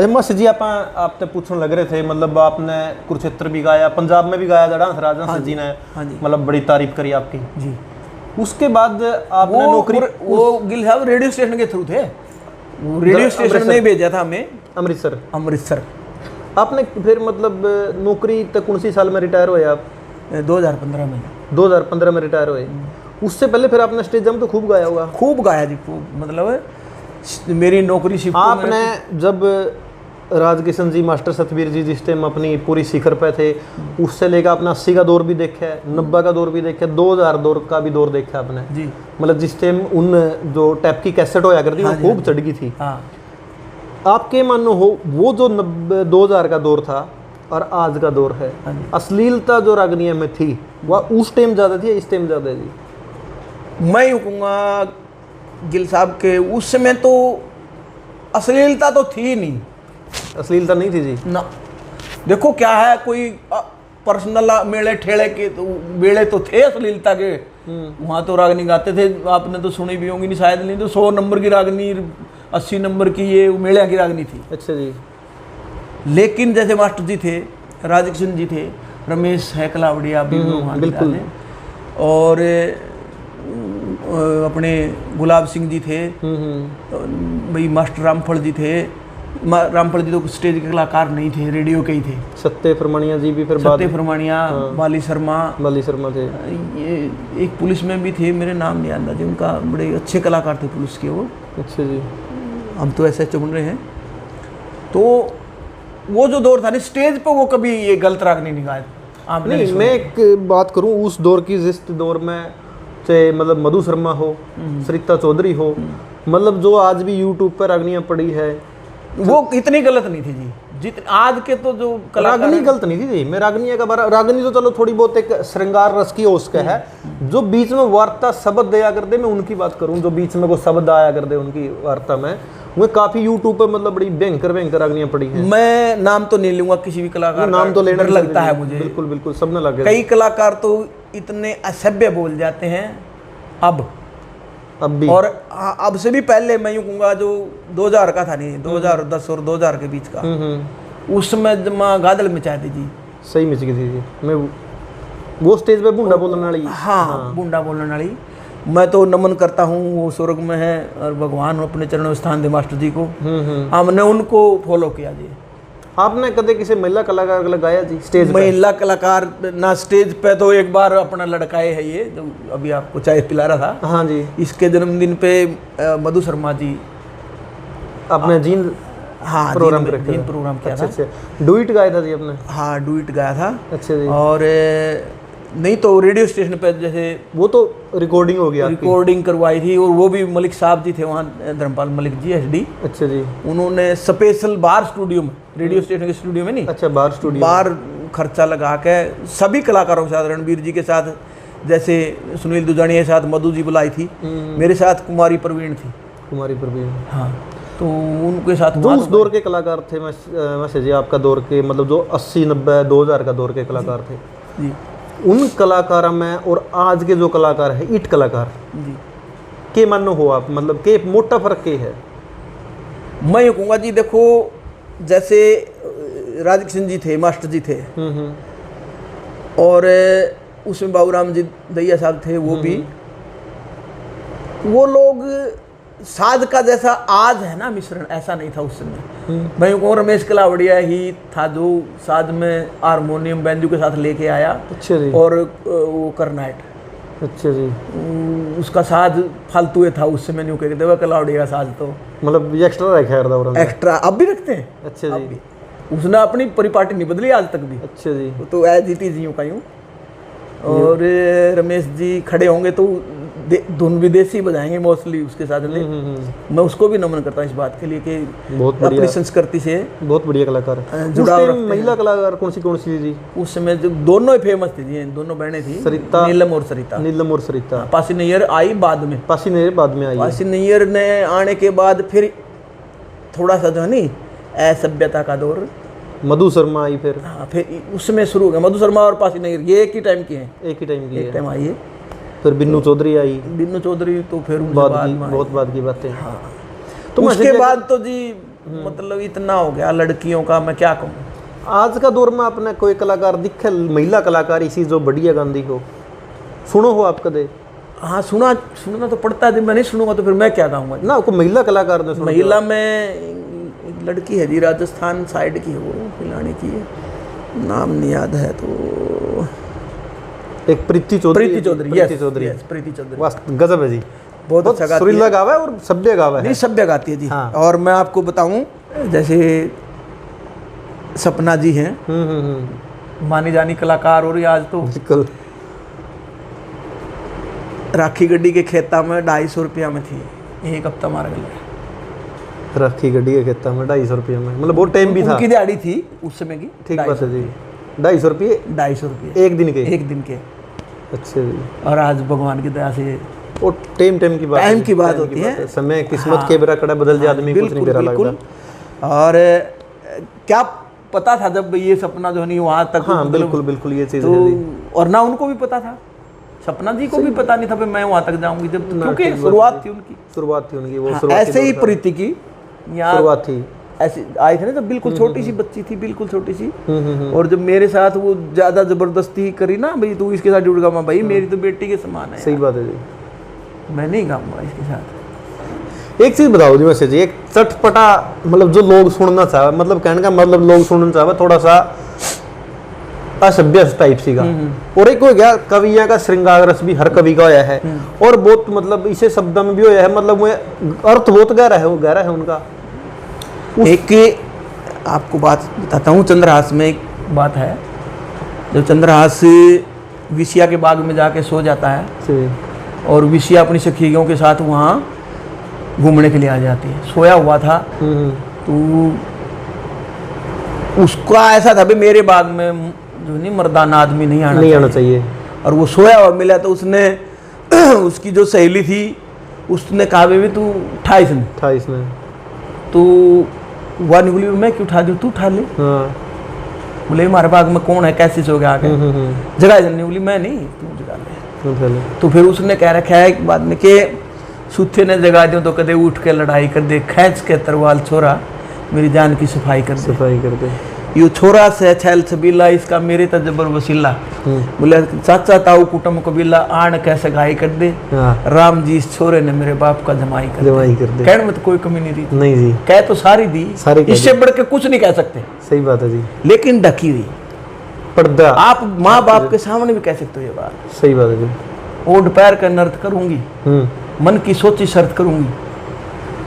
अच्छा मासी जी, आपने पूछने लग रहे थे, मतलब आपने कुरुक्षेत्र भी गाया, पंजाब में भी गाया था डांस, राजा जी ने मतलब बड़ी तारीफ करी आपकी जी। उसके बाद आपने नौकरी, वो गिल साहब रेडियो स्टेशन के थ्रू थे, रेडियो स्टेशन ने भेजा था हमें अमृतसर। आपने फिर मतलब नौकरी तक कौन सी साल में रिटायर हुए आप? 2015 में रिटायर हुए। उससे पहले फिर आपने स्टेज जम तो खूब गाया होगा? खूब गाया जी, खूब, मतलब मेरी नौकरी शिफ्ट। आपने जब राजकिशन जी, मास्टर सतवीर जी जिस टाइम अपनी पूरी शिखर पे थे, उससे लेकर आपने 80 का दौर भी देखा है, 90 का दौर भी देखा है, 2000 दौर का भी दौर देखा आपने जी। मतलब जिस टाइम उन जो टैप की कैसेट होया करती वो खूब चढ़ गई थी। आपके मानो हो वो जो 2000 का दौर था और आज का दौर है, अश्लीलता जो रागनिया में थी वह उस टाइम ज़्यादा थी या इस टाइम ज़्यादा थी? मैं यूँ कहूँगा गिल साहब के उस समय तो अश्लीलता तो थी नहीं। अश्लीलता नहीं थी जी ना। देखो क्या है, कोई पर्सनल मेले ठेले के तो मेले तो थे अश्लीलता के, वहाँ तो रागनी गाते थे, आपने तो सुनी भी होंगी नहीं शायद, नहीं तो 100 नंबर की रागनी, 80 नंबर की ये मेले की रागनी थी। अच्छा जी। लेकिन जैसे मास्टर जी थे, राजकिशन जी थे, रमेश है कलावड़िया भी बिल्कुल, और अपने गुलाब सिंह जी थे, भाई मास्टर रामफल जी थे। रामफल जी तो स्टेज के कलाकार नहीं थे, रेडियो के ही थे। सत्य फरमानिया जी भी फिर सत्य फरमानिया, बाली शर्मा थे। ये एक पुलिस में भी थे, मेरे नाम नहीं आता जी उनका, बड़े अच्छे कलाकार थे पुलिस के वो। अच्छा जी। हम तो ऐसे चुन रहे हैं। तो वो जो दौर था ना स्टेज पे, वो कभी ये गलत राग नहीं गाए। नहीं, मैं एक बात करूं उस दौर की, जिस दौर में चाहे मतलब मधु शर्मा हो, सरिता चौधरी हो, मतलब जो आज भी यूट्यूब पर रागनियाँ पड़ी है, वो इतनी गलत नहीं थी जी जितनी आज के तो जो रागनी गलत नहीं थी जी। मैं रागनिया का बारा, रागनी तो चलो थोड़ी बहुत एक श्रृंगार रस की उसका है, जो बीच में वार्ता शब्द दिया करते, मैं उनकी बात करूं, जो बीच में कोई शब्द आया करते उनकी वार्ता में, वो काफी यूट्यूब पे मतलब बड़ी भयंकर रागनियां पड़ी हैं। मैं नाम तो नहीं लूंगा किसी भी कलाकार, नाम तो लेना लगता है मुझे। बिल्कुल बिल्कुल, सब न लगे। कई कलाकार तो इतने असभ्य बोल जाते हैं अब भी, और अब से भी पहले मैं यूँ कहूँगा जो 2000 का था, नहीं 2010 और 2000 के बीच का, उस समय गादल मचा दी जी, सही मच गई थी जी। मैं वो स्टेज पे बूंदा बोलने वाली, हाँ बूंदा बोलने वाली, मैं तो नमन करता हूँ, वो स्वर्ग में है और भगवान अपने चरणों में स्थान दे मास्टर जी को। हमने उनको फॉलो किया जी। आपने कदे किसी महिला कलाकार लगाया जी स्टेज पे? महिला कलाकार ना स्टेज पे तो एक बार अपना लड़काए है ये जो अभी आपको चाय पिला रहा था, हाँ जी, इसके जन्मदिन पे मधु शर्मा जी अपने जीन प्रोग्राम किया था। अच्छा, डुइट गाया था जी आपने? हाँ डुइट गाया था। अच्छा जी। और नहीं तो रेडियो स्टेशन पे जैसे वो तो रिकॉर्डिंग हो गया, रिकॉर्डिंग करवाई थी, और वो भी मलिक साहब जी थे वहाँ, धर्मपाल मलिक जी HD। अच्छा जी। उन्होंने स्पेशल बार स्टूडियो में, रेडियो स्टेशन के स्टूडियो में नहीं, अच्छा बार स्टूडियो, बार खर्चा लगा के सभी कलाकारों के साथ, रणबीर जी के साथ, जैसे सुनील दुजानिया के साथ मधु जी बुलाई थी, मेरे साथ कुमारी प्रवीण थी। कुमारी प्रवीण, हाँ, तो उनके साथ जो उस दौर के कलाकार थे, वैसे जी आपका दौर के मतलब जो 80 90 2000 का दौर के कलाकार थे जी, उन कलाकारों में और आज के जो कलाकार है ईट कलाकार जी, के मानो हो आप, मतलब के मोटा फर्क के है? मैं ये कहूँगा जी, देखो जैसे राजकिशन जी थे, मास्टर जी थे, और उसमें बाबूराम जी दैया साहब थे, वो भी, वो लोग साज का जैसा आज है ना मिश्रण, ऐसा नहीं था उस समय। मैं यूँ कहूँ रमेश कलावड़िया ही था जो साज में हारमोनियम बैंजू के साथ लेके आया। अच्छा जी। और वो करनाइट, अच्छा जी, उसका साज फालतू था उस समय, यूँ कहते हुए कलावड़िया का साज तो मतलब एक्स्ट्रा रखा था, एक्स्ट्रा अब भी रखते हैं। अच्छा जी। उसने अपनी परिपाटी नहीं बदली आज तक भी। अच्छा जी। तो एज इट इज यूँ का यूँ। और रमेश जी खड़े होंगे तो धुन विदेशी बजाएंगे मोस्टली उसके साथ में। मैं उसको भी नमन करता हूँ इस बात के लिए कि बहुत अपनी संस्कृति से बहुत बढ़िया कलाकार जुड़ाव। महिला कलाकार कौन सी जी उस समय? जो दोनों ही फेमस थी जी, दोनों बहनें थी, सरिता, नीलम और सरिता। पासी नैयर आई बाद में, पासी नैयर ने आने के बाद फिर थोड़ा सा जो है नी असभ्यता का दौर, मधु शर्मा आई फिर। हाँ, फिर उसमें शुरू हो गया। मधु शर्मा और पासी नैयर ये एक ही टाइम की हैं, एक ही टाइम आई है। फिर बिन्नू चौधरी आई, बिन्नू चौधरी तो फिर बहुत बाद की बातें। हाँ, तो उसके बाद तो जी मतलब इतना हो गया लड़कियों का, मैं क्या कहूँ। आज का दौर में आपने कोई कलाकार दिखे, महिला कलाकार इसी जो बढ़िया गांधी हो, सुनो हो आप कदे? हाँ सुनना तो पड़ता है, मैं नहीं सुनूंगा तो फिर मैं क्या गाऊंगा ना। कोई महिला कलाकार ने? महिला में एक लड़की है जी, राजस्थान साइड की है, वो खिलाड़ी की है, नाम नहीं याद है, तो एक प्रीति चौधरी। प्रीति चौधरी वाह गजब है जी, बहुत अच्छा गाती है, सुरीला गावा है और सभ्य गावा है। नहीं सभ्य गाती है जी। हाँ। और मैं आपको बताऊं, जैसे सपना जी हैं, मानी जानी कलाकार, और आज तो बिल्कुल राखी गड्डी के खेता में 250 रुपया में थी, एक हफ्ता मार गया। राखी गड्डी के खेता में 250 रुपये में, मतलब बहुत टाइम भी था, उनकी दिहाड़ी थी उस समय की। ठीक बात है जी, 250 रुपये 250 रुपये एक दिन के? एक दिन के। अच्छा जी। और आज भगवान की दया से वो टाइम की बात होती है, समय किस्मत के बेरा कड़ा बदल जाए आदमी, कुछ नहीं बेरा लगता। और क्या पता था जब ये सपना जो नहीं वहां तक, हाँ बिल्कुल ये चीज तो है। और ना उनको भी पता था, सपना जी को भी पता नहीं था कि मैं वहां तक जाऊंगी, जब क्योंकि शुरुआत थी उनकी, वो ऐसे ही प्रीति की शुरुआत थी, ऐसे आए थे ना जब बिल्कुल छोटी सी बच्ची थी, बिल्कुल छोटी सी। और जब मेरे साथ वो ज्यादा जबरदस्ती करी ना, भाई तू इसके साथ जुड़ गया, मैं भाई मेरी तो बेटी के समान है। सही बात है जी, मैं नहीं गाऊंगा इसके साथ। एक चीज बताओ जी वैसे जी, एक चटपटा मतलब जो लोग सुनना चाहे, मतलब कहने का मतलब लोग सुनना चाहे थोड़ा सा असभ्य टाइप सी का, और एक हो गया कविया का श्रृंगार रस भी हर कवि का होया है, और बहुत मतलब इसे शब्द में भी होया है, मतलब वो अर्थ बहुत गहरा है उनका। एक आपको बात बताता हूँ, चंद्रहास में एक बात है, जब चंद्रहास विषया के बाग में जाके सो जाता है और विषया अपनी सखियों के साथ वहाँ घूमने के लिए आ जाती है, सोया हुआ था, तो उसका ऐसा था भी मेरे बाग में जो नहीं मर्दाना आदमी नहीं आना चाहिए, और वो सोया हुआ मिला, तो उसने उसकी जो सहेली थी उसने कहा भी तू 28 ने, तो वह नहीं बोली मैं क्यों उठा दूँ, तू उठा ले। बोले हमारे बाग में कौन है, कैसे सो गया आके, जगह नहीं, बोली मैं नहीं, तू जगा ले। तो फिर उसने कह रखा है एक बाद में कि सूथे ने जगा दियो तो कदे उठ के लड़ाई कर दे, खींच के तरवाल छोरा मेरी जान की सफाई कर दे। यो छोरा से छैल छबीला, इसका मेरे त जबर वसीला, बोले चाचा ताऊ कुटुंब कबीला आण कैसे गाई कर दे, राम जी इस छोरे ने मेरे बाप का जमाई कर दे। कहने में तो कोई कमी नहीं रही, नहीं जी, कह तो सारी दी, इससे बढ़ के कुछ नहीं कह सकते। सही बात है जी, लेकिन ढकी हुई पर्दा, आप माँ बाप के सामने भी कह सकते हो ये बात। सही बात है जी। ओढ़ पैर का नर्थ करूंगी, मन की सोची शर्त करूंगी,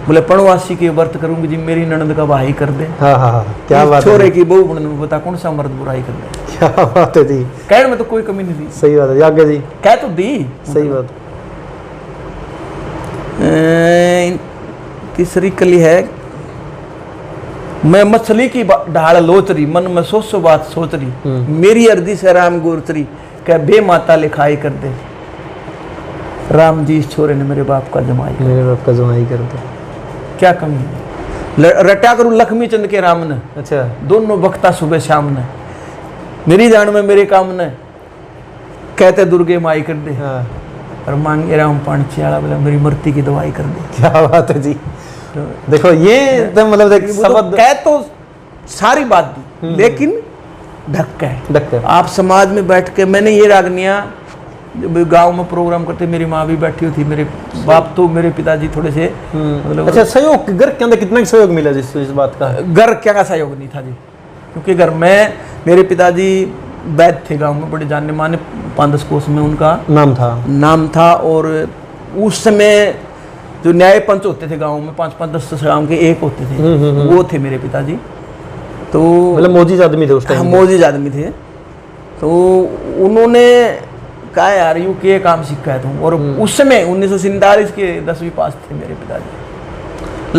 बोले पणवासी के व्रत करूंगी जी, मेरी ननद का भाई कर दे। क्या बात है, छोरे की बहू बनने बता कौन सा मर्द बुराई कर दे। क्या बात है जी, कहने में तो कोई कमी नहीं थी। सही बात है आगे जी, कह तो दी। सही बात। तीसरी कली है, मैं मछली की ढाल लोचरी, मन में सो बात सोच रही, मेरी अर्जी से राम गोरचरी, कह बे माता लिखाई कर दे, राम जी इस छोरे ने मेरे बाप का जमाई कर दे। क्या कमी है, रटा करूं लक्ष्मी चंद के राम ने, अच्छा दोनों वक्ता सुबह शाम ने, मेरी जान में मेरे काम ने, कहते दुर्गे माई कर दे, और मांगे राम पांची वाला बोला मेरी मृत्यु की दवाई कर दे। क्या बात है जी, तो देखो ये तो मतलब शब्द कह तो सारी बात दी, लेकिन ढक है। आप समाज में बैठ के, मैंने ये रागनिया गांव में प्रोग्राम करते, मेरी माँ भी बैठी हुई थी, मेरे बाप तो मेरे पिताजी थोड़े से मतलब। अच्छा सहयोग घर के अंदर कितना सहयोग मिला जिस इस बात का? घर क्या का सहयोग नहीं था जी, क्योंकि घर में मेरे पिताजी वैद्य थे, गांव में बड़े जानने माने, 5-10 कोस में उनका नाम था। और उस समय जो न्याय पंच होते थे गाँव में, 5-5-10 गाँव के एक होते थे, वो थे मेरे पिताजी। तो मतलब मोजीज आदमी थे उस टाइम? मोजीज आदमी थे। तो उन्होंने कहा यार यू के काम सीखा है तुम, और उस समय 1947 के 10वीं पास थे मेरे पिताजी,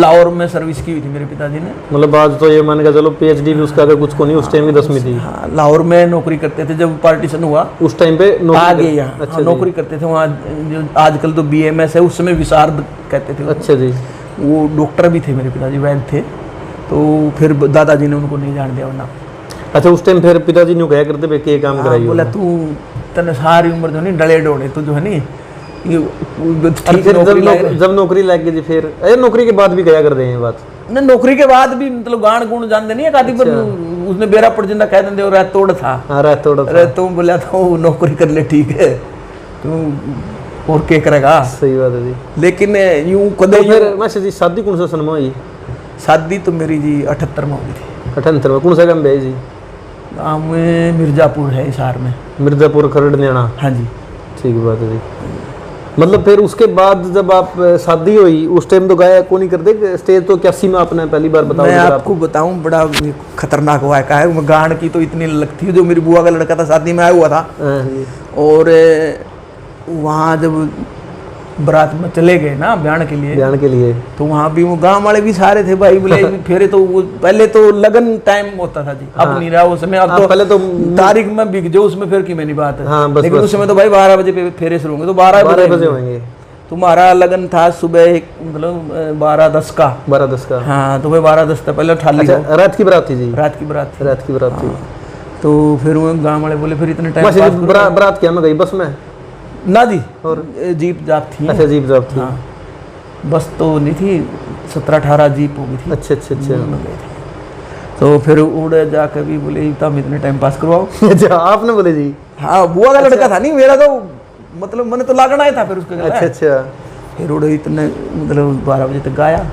लाहौर में सर्विस की हुई थी मेरे पिताजी ने। मतलब आज तो ये मान के चलो PhD भी उसका अगर कुछ को नहीं, उस टाइम की 10वीं थी। हाँ, लाहौर में नौकरी करते थे, जब पार्टीशन हुआ उस टाइम पे आ गए यहाँ। अच्छा, नौकरी करते थे वहाँ, जो आजकल तो BMS है, उस समय विशारद कहते थे। अच्छा जी, वो डॉक्टर भी थे मेरे पिताजी, वैद्य थे। तो फिर दादाजी ने उनको नहीं जान दिया वरना। अच्छा, उस टाइम फिर पिताजी ने कहा करते भाई के काम कराइए, बोला तू तने सारी उम्र जो नहीं डले डोले तो जो है नहीं जब नौकरी लग गई, फिर नौकरी के बाद भी गया कर दे हैं बात। ने नौकरी के बाद भी मतलब गान गुण जानते नहीं है कादी पर उसने बेरा पड़ जिंदा कह देंगे और तोड़ था। हाँ तोड़ था। अरे तुम बोला था वो नौकरी कर ले ठीक है तू और क्या करेगा। सही बात है जी। लेकिन यूं कदे तो फिर मास्टर जी शादी कौन सा सन में हुई? शादी तो मेरी जी 78 में हुई थी। 78 में? कौन सा गांव है जी? गाँव में मिर्जापुर है हिसार में। मिर्जापुर खरड़ न्याणा। हाँ जी ठीक बात है जी। मतलब फिर उसके बाद जब आप शादी हुई उस टाइम तो गाया को नहीं करते स्टेज तो 81 में आपने पहली बार बताया? मैं आपको बताऊं बड़ा खतरनाक हुआ है मैं गान की तो इतनी लग थी। जो मेरी बुआ का लड़का था शादी में आया हुआ था और वहाँ जब बारात में चले गए ना ब्याह के लिए तो वहाँ भी वो गांव वाले भी सारे थे भाई बोले फिर तो वो पहले तो लगन टाइम होता था जी। अब नहीं रहा उस समय। अब तो पहले तो तारीख में बिक जो उसमें फिर की मैंने बात है। हाँ, लेकिन उस समय तो भाई 12 बजे पे फेरे शुरू होंगे तो 12 बजे होंगे। तुम्हारा लगन था सुबह मतलब 12:10 का। 12:10 का। हाँ तो भाई 12:10 तक पहले उठा ली। रात की बारात थी जी? रात की बारात थी। तो फिर वो गाँव वाले बोले फिर इतने टाइम बारात क्या में गई? बस में ना जी और जीप जाप थी। अच्छा जीप जाप थी। हाँ, बस तो नहीं थी 17-18 जीप हो गई थी। अच्छा। तो फिर उड़े जाकर भी बोले तब इतने टाइम पास करवाओ। अच्छा आपने बोले जी? हाँ बुआ का लड़का था नहीं मेरा तो मतलब मैंने तो लागना ही था फिर उसके। अच्छा। फिर उड़े इतने मतलब 12 बजे तक गाया।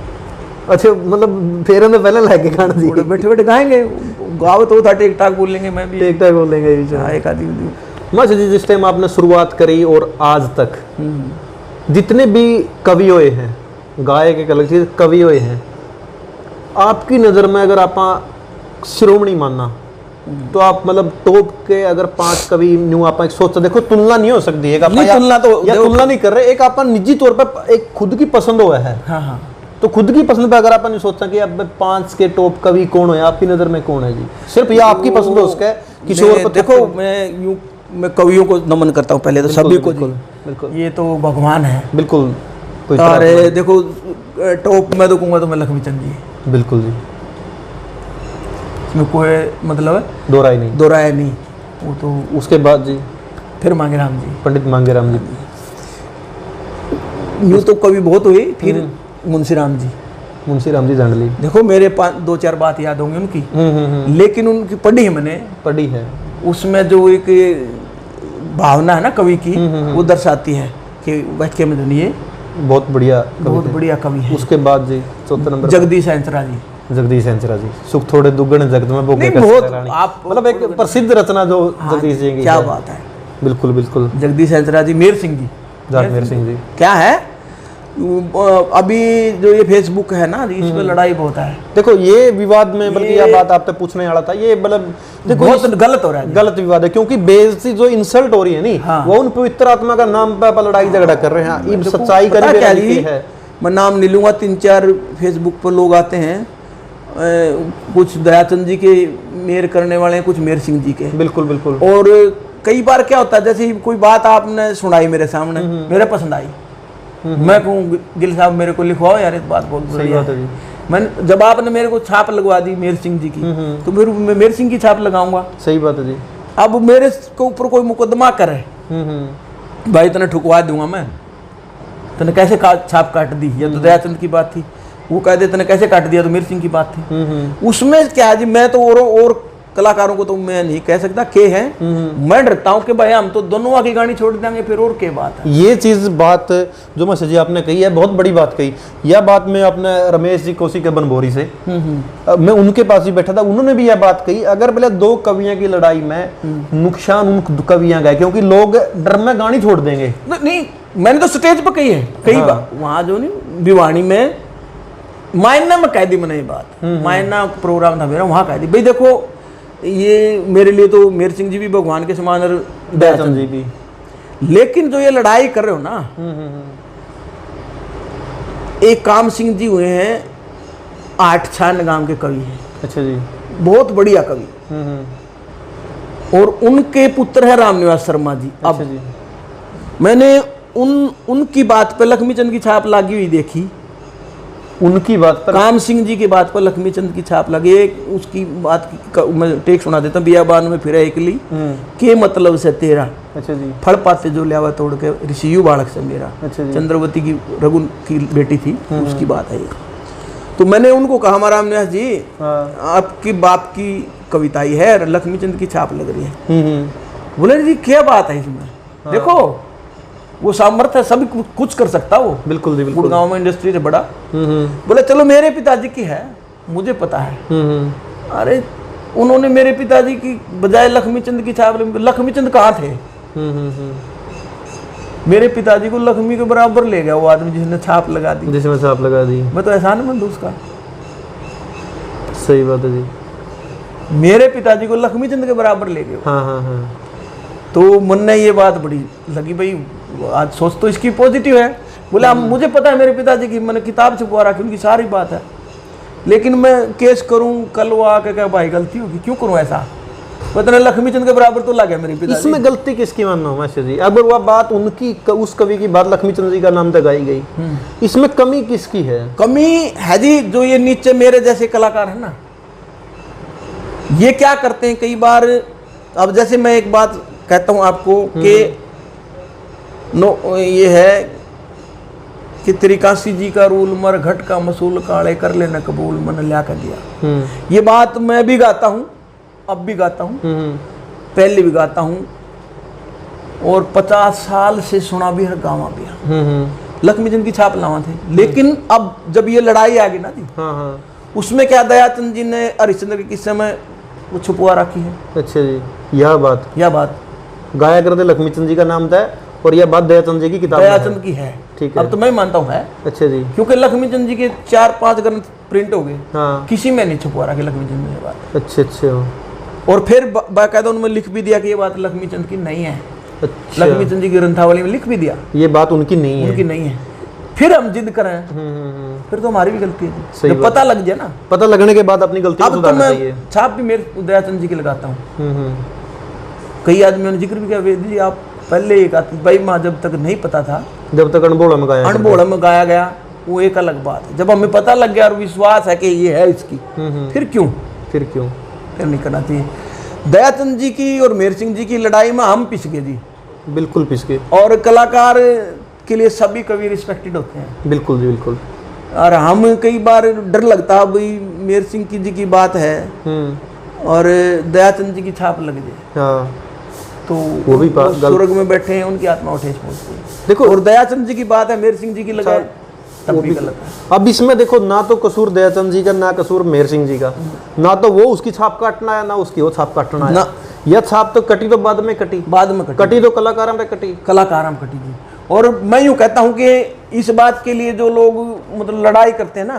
अच्छा मतलब फेरे में पहले लाके गाना जी? बैठे गाएंगे गाँव तो था टेक टाक बोल लेंगे। मैं भी टेक टाक बोल लेंगे। एक आदमी मास्टर जी जिस टाइम आपने शुरुआत करी और आज तक जितने भी कवि हुए हैं गायक एक अलग चीज कवि हुए हैं आपकी नज़र में अगर आप शिरोमणि मानना तो आप मतलब टॉप के अगर 5 कवि न्यू आप एक सोच देखो तुलना नहीं हो सकती है तुलना नहीं कर रहे एक आप निजी तौर पर एक खुद की पसंद हुआ है। हाँ। तो खुद की पसंद पे अगर आप नहीं सोचा कि अब 5 के टॉप कवि कौन है आपकी नज़र में कौन है जी? सिर्फ ये आपकी पसंद है उसका किसी और देखो मैं कवियों को नमन करता हूँ पहले तो सभी को। बिल्कुल ये तो भगवान है। बिल्कुल। अरे देखो टॉप में तो कहूँगा तो मैं लक्ष्मीचंद जी। बिल्कुल जी इसमें कोई मतलब दो राय नहीं। वो तो उसके बाद जी फिर मांगेराम जी, पंडित मांगेराम जी। यूँ तो कवि बहुत हुई। फिर मुंशीराम जी जांडली। देखो मेरे 2-4 बात याद होंगी उनकी। लेकिन उनकी पढ़ी है उसमें जो एक भावना है ना कवि की वो दर्शाती है कि वाक्य में दुनिया बहुत बढ़िया कवि है। उसके बाद जी चौथा नंबर जगदीश हंसरा जी सुख थोड़े दुगने जगत में भोगे आप मतलब एक प्रसिद्ध रचना जो जगदीश जी की क्या बात है। बिल्कुल जगदीश हंसरा जी। मेर सिंह जी क्या है अभी जो ये फेसबुक है ना इसमें लड़ाई बहुत है। देखो ये विवाद में बल्कि यह बात आपसे पूछने वाला था ये मतलब देखो बहुत गलत हो रहा है। गलत विवाद है क्योंकि बेइज्जती जो इंसल्ट हो रही है नहीं वो उन पवित्र आत्मा का नाम पे लड़ाई झगड़ा कर रहे हैं। ये सच्चाई का क्या है मैं नाम नहीं लूंगा 3-4 फेसबुक पर लोग आते हैं कुछ दयाचंद जी के मेयर करने वाले हैं कुछ मेर सिंह जी के। बिल्कुल और कई बार क्या होता है जैसे कोई बात आपने सुनाई मेरे सामने मेरे पसंद आई मैं कहूँ गिल साहब मेरे को लिखवाओ यार इस बात बहुत बुरी है। मैंने जब आपने मेरे को छाप लगवा दी मेर सिंह जी की तो मैं मेर सिंह की छाप लगाऊंगा। सही बात है जी। अब मेरे के ऊपर कोई मुकदमा करे भाई तने ठुकवा दूंगा मैं तने कैसे छाप काट दी या तो दयाचंद की बात थी वो कह दे तने कैसे काट दिया तो मेर सिंह की बात थी। उसमें क्या है जी मैं तो और कलाकारों को तो मैं नहीं कह सकता के हैं मैं डरता हूँ कि भाई हम तो दोनों आगे गाड़ी छोड़ देंगे फिर और के बात है। ये बात जो मास्टर जी आपने कही है बहुत बड़ी बात कही। यह बात मैं अपने रमेश जी कोसी के बनभोरी से मैं उनके पास ही बैठा था उन्होंने भी यह बात कही अगर पहले 2 कवियों की लड़ाई में नुकसान उन कवियां गए क्योंकि लोग डर में गाड़ी छोड़ देंगे। नहीं मैंने तो स्टेज पर कही है कई बार वहाँ जो नहीं भिवानी में मायना में कह दी मैंने ये बात मायना प्रोग्राम था मेरा वहाँ कह दी भाई देखो ये मेरे लिए तो मेर सिंह जी भी भगवान के समान और दयाचंद जी भी लेकिन जो ये लड़ाई कर रहे हो ना एक काम सिंह जी हुए हैं 8 गांव के कवि हैं। अच्छा जी। बहुत बढ़िया कवि और उनके पुत्र है रामनिवास शर्मा जी। अब जी। मैंने उनकी बात पे लक्ष्मीचंद की छाप लगी हुई देखी उनकी बात पर काम सिंह जी की बात पर लक्ष्मीचंद की छाप लगी उसकी बात मैं टेक सुना देता हूँ बियाबान में फिर एकली के मतलब से तेरा। अच्छा जी। फल पाते जो लियावा तोड़ के ऋषियु बालक से मेरा। अच्छा जी। चंद्रवती की रघु की बेटी थी उसकी बात है ये तो मैंने उनको कहा महाराम न्यास जी आपकी बाप की कविता ही है, लक्ष्मीचंद की छाप लग रही है। बोले जी क्या बात है इसमें, देखो वो सामर्थ्य सभी कुछ कर सकता वो, बिल्कुल जी बिल्कुल, गुड़गांव में इंडस्ट्री से बड़ा। बोले चलो मेरे पिताजी की है, मुझे पता है। अरे उन्होंने मेरे पिताजी की बजाय लक्ष्मीचंद की छाप, लक्ष्मीचंद कहाँ थे? मेरे पिताजी को लक्ष्मी के बराबर ले गया वो आदमी जिसने छाप लगा दी, जिसने छाप लगा दी। मैं तो एहसानमंद हूँ उसका। सही बात है जी, मेरे पिताजी को लक्ष्मीचंद के बराबर ले गए। हाँ हाँ हाँ। तो मन ने ये बात बड़ी लगी, भाई आज सोच तो इसकी पॉजिटिव है। बोला मुझे पता है मेरे पिताजी की, मैंने किताब छपवा रखी, उनकी सारी बात है, लेकिन मैं केस करूं कल वो आके क्या भाई गलती होगी, क्यों करूं ऐसा? बताना लक्ष्मीचंद के बराबर तो लगे मेरी पिताजी। इसमें गलती किसकी मानना हो मास्टर जी? अगर वह बात उनकी, उस कवि की बात लक्ष्मीचंद जी का नाम तक गाई गई, इसमें कमी किसकी है? कमी है जी जो ये नीचे मेरे जैसे कलाकार है ना, ये क्या करते हैं कई बार। अब जैसे मैं एक बात कहता हूं आपको कि ये है कि त्रिकाशी जी का रूल मर घट का मसूल काले कर लेना कबूल मन लिया कर दिया। ये बात मैं भी गाता हूं, अब भी गाता हूं, पहले भी गाता हूं, और 50 साल से सुना भी है, गावा भी। लक्ष्मीचंद की छाप लावा थे, लेकिन अब जब ये लड़ाई आ गई ना जी, उसमें क्या दयाचंद जी ने हरिश्चंद्र के किस्से में वो छुपवा रखी है। अच्छा जी, यह बात गाया करते लक्ष्मीचंद जी का नाम था, और यह बात दयाचंद जी की किताब दयाचंद की है। ठीक है, अब तो मैं मानता हूँ है। अच्छा जी, क्योंकि लक्ष्मीचंद जी के 4-5 ग्रंथ प्रिंट हो गए, किसी में नहीं छुपवा रखी लक्ष्मीचंद जी की बात। अच्छा। और फिर बाकायदा उन्होंने लिख भी दिया कि ये बात लक्ष्मीचंद की नहीं है। अच्छा। लक्ष्मीचंद जी की ग्रंथावली में लिख भी दिया ये बात उनकी नहीं है। फिर हम जिद करें, फिर तो हमारी भी गलती है। जब पता लग जाए ना, पता लगने के बाद अपनी गलती को सुधारना चाहिए। छाप भी मेरे दयाचंद जी की लगाता हूँ। कई आदमियों ने जिक्र भी किया, वेद जी आप पहले एक आती भाई माँ जब तक नहीं पता था, जब तक अणबोड़ा में गाया गया वो एक अलग बात है। जब हमें पता लग गया और विश्वास है कि ये है इसकी, फिर क्यों फिर नहीं करना चाहिए। दयाचंद जी की और मेहर सिंह जी की लड़ाई में हम पिस गए जी, बिल्कुल पिस गए। और कलाकार के लिए सभी कवि रिस्पेक्टेड होते हैं, बिल्कुल जी बिल्कुल। और हम कई बार डर लगता है भाई मेहर सिंह जी की बात है और दयाचंद जी की छाप लग जाए, तो वो भी स्वर्ग में बैठे हैं, उनकी आत्मा ठेस पहुंचती है। देखो, और दयाचंद जी की बात है, मेहर सिंह जी की लगाए तब भी गलत है। अब इसमें देखो, ना तो कसूर दयाचंद जी का, ना कसूर मेहर सिंह जी का, ना तो वो उसकी छाप काटना है, ना उसकी वो छाप काटना है। यह छाप तो कटी तो बाद में कटी तो कलाकारों पे कटी जी। और मैं यूँ कहता हूँ कि इस बात के लिए जो लोग मतलब लड़ाई करते हैं ना,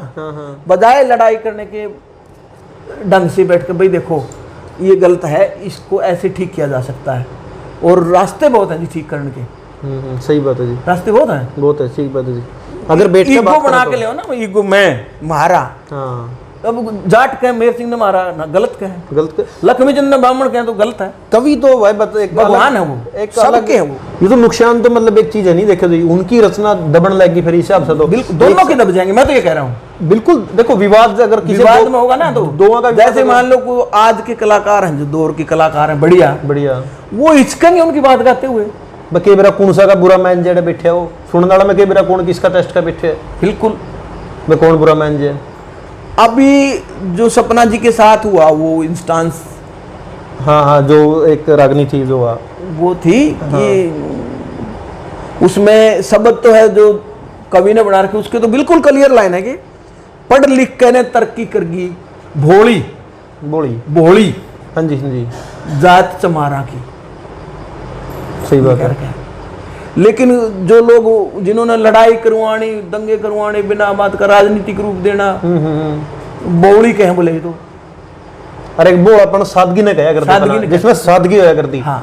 बजाय लड़ाई करने के ढंग से बैठ कर भाई देखो ये गलत है, इसको ऐसे ठीक किया जा सकता है, और रास्ते बहुत हैं जी ठीक करने के। सही बात है जी, रास्ते बहुत है, ठीक बात है जी। अगर बैठ के बात बना के ले ना, ईगो मैं मारा, अब जाट कहे मेहर सिंह ने मारा ना, गलत कहे, लक्ष्मीचंद ने ब्राह्मण कहे तो गलत है। कवि तो भाई एक भगवान है, वो एक सबके है वो। ये तो नुकसान तो मतलब एक चीज है, नहीं देखे तो उनकी रचना दबन लगेगी, फिर हिसाब से तो दोनों के दब जाएंगे। मैं तो ये कह रहा हूँ, बिल्कुल। देखो विवाद अगर किसी विवाद में होगा ना, तो दोनों का, जैसे मान लो को आज के कलाकार हैं, जो दौर के कलाकार हैं बढ़िया, वो हिचकेंगे उनकी बात गाते हुए, के बेरा कौन सा का बुरा मैन जेड़े बैठे हो सुनने वाला में, के बेरा कौन किसका टेस्ट का बैठे, बिल्कुल मैं कौन बुरा मैन जे। अभी जो सपना जी के साथ हुआ वो इंस्टांस, हाँ, जो एक रागनी थी जो वो थी कि उसमें शब्द तो है जो कवि ने बना रखे, उसके तो बिल्कुल क्लियर लाइन है कि पढ़ लिख के ने तरक्की करगी भोली, हाँ जी, जात चमारा की। सही बात है। लेकिन जो लोग जिन्होंने लड़ाई करवानी, दंगे करवाने, बिना बात का राजनीतिक रूप देना, बोली कहे बोले तो, अरे वो अपन सादगी ने कहा करते, जिसमें सादगी होया करती। हाँ,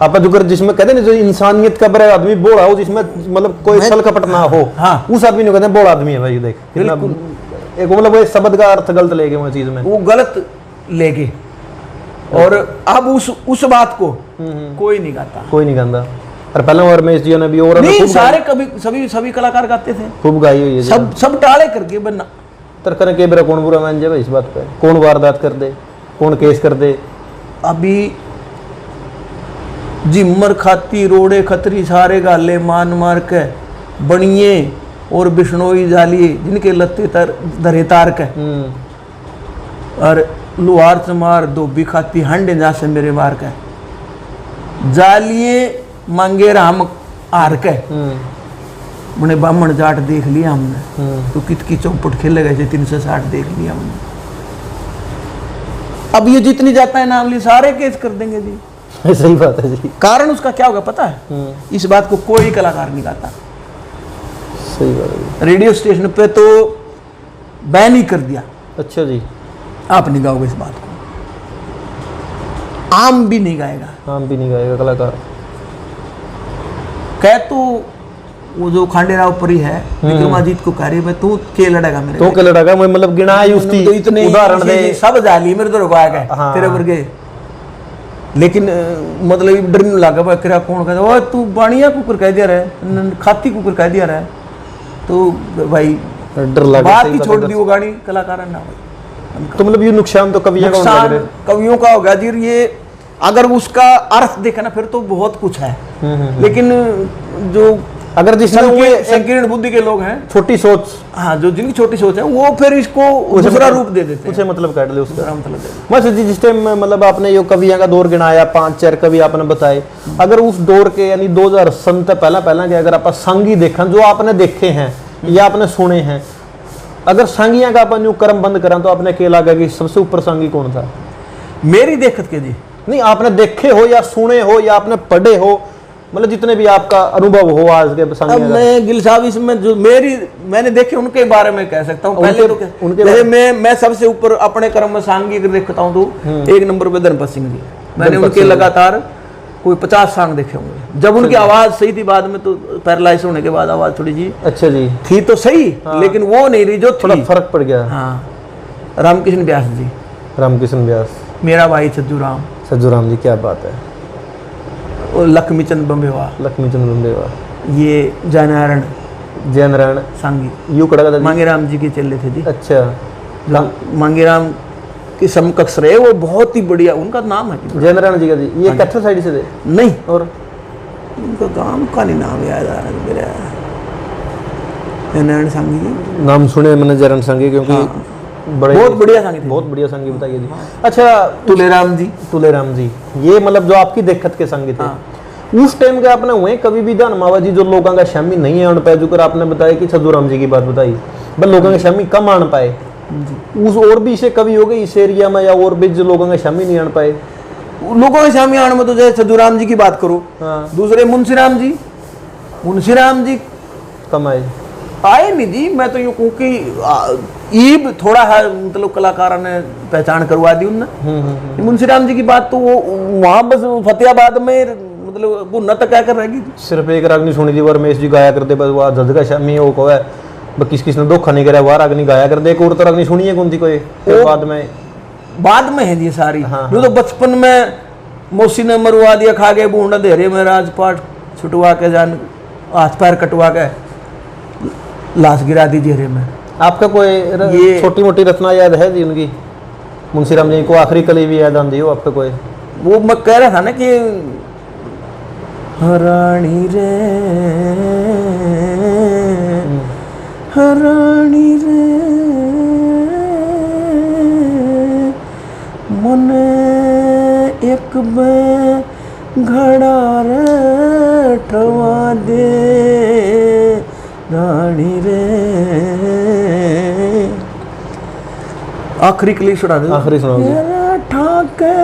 आप जो जिसमें कहते ना, जो इंसानियत का बड़ा आदमी बोला हो, जिसमें मतलब कोई छल कपट ना हो, हाँ, उस आदमी ने कहते हैं बोला आदमी है भाई। देख एक मतलब वो शब्द का अर्थ गलत ले गए, वो चीज में वो गलत ले गए, और अब उस बात को कोई नहीं गाता। और पहले और रमेश जी ने भी, और नहीं सारे कभी सभी कलाकार गाते थे, खूब गाई हुई है, सब टाले करके बनना तरकने के बेरा कौन बुरा मान जाए इस बात पे, कौन वारदात कर दे, कौन केस कर दे। अभी जिम्मर खाती रोड़े खतरी सारे गाले मान मार के बनिए और बिश्नोई जालिए जिनके लत्ते धरे तार के, और लुहार चमार धोबी खाती हांडे जासे मेरे मार के, जालिए मांगे राम हार के, बने बामण जाट देख लिया हमने, तो कित की चौपट खेले गए 360 देख लिया हमने। अब ये जितनी जाता है नाम ली सारे केस कर देंगे जी। सही बात है जी। कारण उसका क्या होगा पता है? इस बात को कोई कलाकार नहीं गाता। सही बात है। रेडियो स्टेशन पे तो बैन ही कर दिया। अच्छा जी। आप नहीं गाओगे इस बात को, आम भी नहीं गाएगा। आम भी नहीं गाएगा कलाकार। कह तो वो जो खांडेराव परी है विक्रमाजीत को कह रही है तू के लड़ेगा मेरे, तो के लड़ेगा मैं, मतलब गिना उसकी तो इतने उदाहरण दे, सब जाली मेरे तो रुकवा गए तेरे वर्गे। लेकिन मतलब डर नहीं लगा किरा कौन कहता ओ तू बाणिया कुकर कह दिया रहा, खाती कुकर कह दिया रहा, तो भाई डर लगा। बात ही छोड़ दी वो गाड़ी कलाकार ना। तो मतलब ये नुकसान तो कवियों का होगा जी। ये अगर उसका अर्थ देखा ना फिर तो बहुत कुछ है, लेकिन जो अगर जिसने संकीर्ण बुद्धि के लोग हैं, छोटी सोच, हाँ जो जिनकी छोटी सोच है वो फिर इसको दूसरा रूप दे देते हैं, उसे मतलब काट ले उसका मतलब। बस जी जिस टाइम मतलब आपने ये कवियों का दौर गिनाया 5-4 कवि आपने बताए, अगर उस दौर के यानी 2000 सन तक पहला के अगर आप सांगी देखा जो आपने देखे हैं या आपने सुने हैं, अगर सांगियां का अपन यूं क्रम बंद करा तो आपने क्या लगा कि सबसे ऊपर सांगी कौन था? मेरी देखत के जी नहीं, आपने देखे हो या सुने हो या आपने पढ़े हो, मतलब जितने भी आपका अनुभव हो आज के अब मैं गिल साहब इसमें जो मैंने देखे उनके बारे में कह सकता हूँ। पहले तो उनके मैं सबसे ऊपर अपने क्रम में सांगी अगर देखता हूँ तो 1 नंबर पे धर्मपत सिंह जी। मैंने उनके लगातार कोई 50 सांग देखे होंगे। जब उनकी आवाज सही थी, बाद में तो पैरालाइज होने के बाद आवाज थोड़ी जी अच्छा जी थी तो सही, लेकिन वो नहीं रही जो थोड़ा फर्क पड़ गया। हाँ, रामकृष्ण व्यास जी, रामकृष्ण व्यास, मेरा भाई सज्जूराम, सज्जूराम जी, क्या बात है। और लक्ष्मीचंद बम्बेवा, लक्ष्मीचंद बम्बेवा, ये जयनारायण सांगी, यू कड़ा मांगेराम जी के चेले थे जी। अच्छा, मांगेराम के समकक्ष रहे, वो बहुत ही बढ़िया, उनका नाम है जयनारायण जी का जी। ये कच्छ साइड से थे? नहीं, और उनका गांव का नहीं नाम याद आ रहा है मेरा, जयनारायण सांगी जी नाम सुने मैंने, जयनारायण सांगी, क्योंकि बड़े बहुत बढ़िया सांगी थे, बहुत बढ़िया संगी बताइए जी। अच्छा, तुलेराम जी, ये मतलब जो आपकी देखत के संगी थे उस टाइम के आपने हुए कभी भी दान मावा जी जो लोगों का शामी नहीं आन पाए, जो आपने बताया कि सज्जूराम जी की बात बताई, बस लोगों के शामी कम आन पाए, उस और भी इसे कभी हो गई इस एरिया में या और भी जो लोगों के शामी नहीं आन पाए? लोगों के शामी आने में तो जैसे सज्जूराम जी की बात करो, दूसरे मुंशीराम जी कम आए नहीं जी। मैं तो यूं कहूँ कि ईब थोड़ा है, मतलब कलाकारों ने पहचान करवा दी उनने। मुंशीराम जी की बात तो वो वहाँ बस फतेहाबाद में मतलब वो न तक क्या कर रहेगी। सिर्फ एक रागनी सुनी थी, रमेश जी गाया करते, बस वह जद का शामी वो को है, किस ने धोखा नहीं करा, वह रागनी गाया करते। एक और तो रागनी सुनी है कौन थी कोई बाद में है जी सारी। जो तो बचपन में मौसी ने मरवा दिया, खा गए बूंदा धेरे में राजपाट छुटवा के जान हाथ पैर कटवा के लाश गिरा दी जेरे में। आपका कोई छोटी मोटी रचना याद है जी उनकी? मुंशीराम जी को आखिरी कली भी याद आती हो आपका कोई? वो मैं कह रहा था ना कि हरानी रे मने एक घड़ा रे ठवा दे रानी रे। आखिरी कली सुना दो, आखिरी सुनाओ। ठाके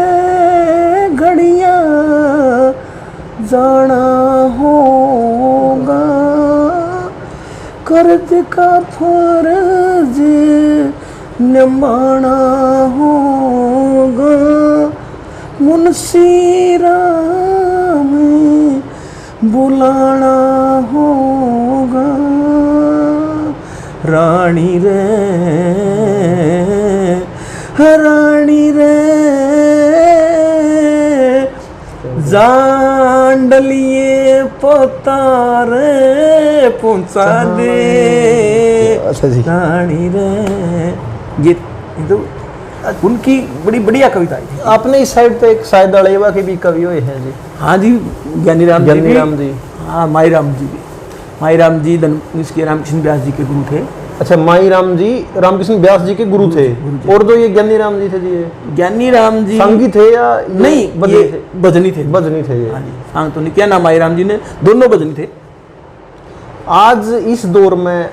घड़िया जाना होगा, कर्ज का फर्ज निभाना होगा, मुंशी राम बुलाना होगा, रानी रे जान डलिए पोतारे पहुंचा दे रानी रे। ये तो उनकी बड़ी बढ़िया कविता थी। आपने इस साइड पे एक शायद अड़ेवा के भी कवि हुए हैं जी? हाँ जी, ज्ञानीराम जी। जी, हाँ, माईराम जी भी। माई राम जी इसके रामकृष्ण व्यास जी के गुरु थे। अच्छा, माई राम जी रामकृष्ण व्यास जी के गुरु थे। और जो ये ज्ञानी राम जी थे जी, ये ज्ञानी राम जी संगी थे या नहीं, बजनी ये थे? बजनी थे। बजनी थे ये। हाँ जी, सांग तो नहीं किया ना, माई राम जी ने दोनों बजनी थे। आज इस दौर में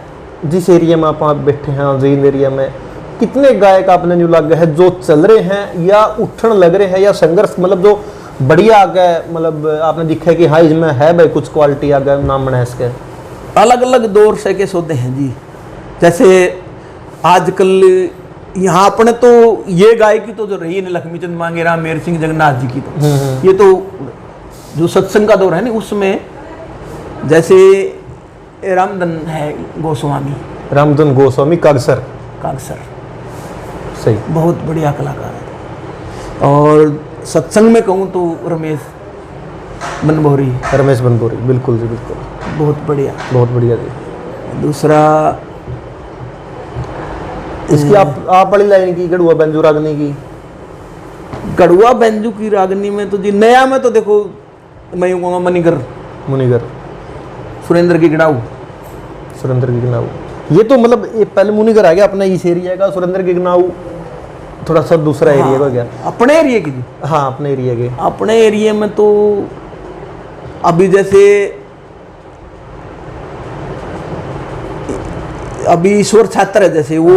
जिस एरिया में आप बैठे हैं, जींद एरिया में, कितने गायक आपने न्यू लग है जो चल रहे हैं या उठन लग रहे हैं या संघर्ष, मतलब जो बढ़िया आ गए, मतलब आपने दिखा है कि हाँ इसमें है भाई कुछ क्वालिटी आ गए, नाम बना इसके? अलग अलग दौर से के सौदे हैं जी। जैसे आजकल यहाँ अपने तो ये गायकी तो जो रही है लक्ष्मीचंद मांगेराम, मेहर सिंह जगन्नाथ जी की, तो ये तो जो सत्संग का दौर है ना, उसमें जैसे रामधन है गोस्वामी, रामधन गोस्वामी कागसर सही, बहुत बढ़िया कलाकार है। और सत्संग में कहूँ तो रमेश बनभोरी, बिल्कुल जी, बिल्कुल बहुत बढ़िया जी। दूसरा इसकी आप बड़ी लाइन की गढ़ुआ बेंजू रागनी की, गढ़ुआ बेंजू की रागनी में तो जी नया में तो देखो मैं यूँ कहूँगा मुनिगर सुरेंद्र की गिनाऊ, ये तो मतलब ये पहले मुनिगर आ गया अपना इस एरिया का, सुरेंद्र की गिनाऊ थोड़ा सा दूसरा एरिया का गया, अपने एरिया की जी। हाँ, अपने एरिया के। अपने एरिया में तो अभी जैसे अभी ईश्वर छात्र है, जैसे वो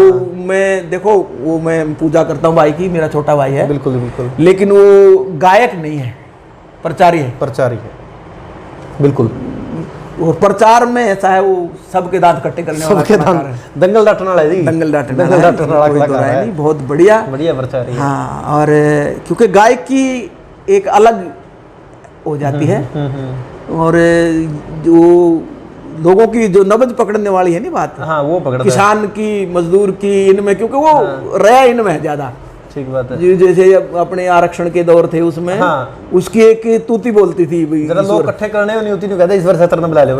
मैं देखो वो मैं पूजा करता हूँ भाई की, मेरा छोटा भाई है, बिल्कुल, लेकिन वो गायक नहीं है, प्रचारी है बिल्कुल। और प्रचार में ऐसा है वो सबके दांत कट्टे करने वाला कलाकार है, दंगल डांटने वाला है, बहुत बढ़िया प्रचार है। हाँ, और क्योंकि गायकी एक अलग हो जाती है, और जो लोगों की जो नब्ज पकड़ने वाली है नहीं बात, हाँ, वो पकड़ता है, किसान की, मजदूर की, इनमें, क्योंकि वो रहा इनमें ज्यादा। ठीक बात है। जैसे अपने आरक्षण के दौर थे उसमें, हाँ, उसकी एक तूती बोलती थी, जरा लोग इकट्ठे करने नहीं होती, नहीं कहते इस बार 70 बुला ले,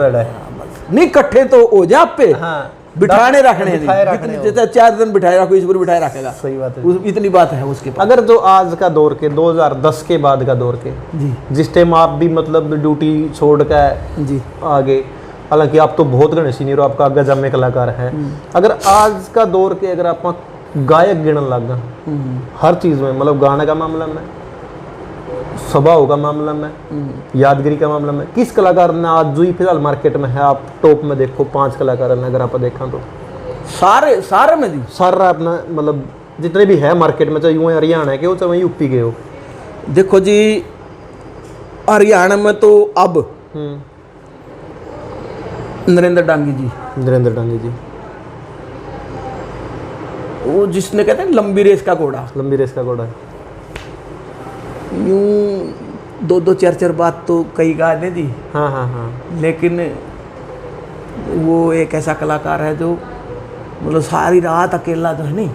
नहीं इकट्ठे तो हो जा पे, हाँ, बिठाने रखने, जैसे 4 दिन बिठाए रखो, इस बार बिठाए रखेगा, सही बात है, इतनी बात है उसके पास। अगर जो आज का दौर के 2010 के बाद का दौर के जी, जिस टाइम आप भी मतलब ड्यूटी छोड़ कर जी आगे, हालांकि आप तो बहुत घने सीनियर हो, आपका आगे जमे कलाकार हैं, अगर आज का दौर के अगर आप गायक गिनन लगा हर चीज में, मतलब गाने का मामला में, स्वभाव का मामला में, यादगिरी का मामला में, किस कलाकार ने आज जो ही फिलहाल मार्केट में है, आप टॉप में देखो 5 कलाकार ने अगर आप देखा तो सारे में जी, सारा अपना मतलब जितने भी है मार्केट में, चाहे यूं हरियाणा के हो चाहे यूपी के हो। देखो जी हरियाणा में तो अब नरेंद्र डांगी जी, वो जिसने कहते हैं लंबी रेस का घोड़ा, यूं 2-2 4-4 बात तो कई गा दे दी, हाँ, लेकिन वो एक ऐसा कलाकार है जो मतलब सारी रात अकेला जो है नहीं,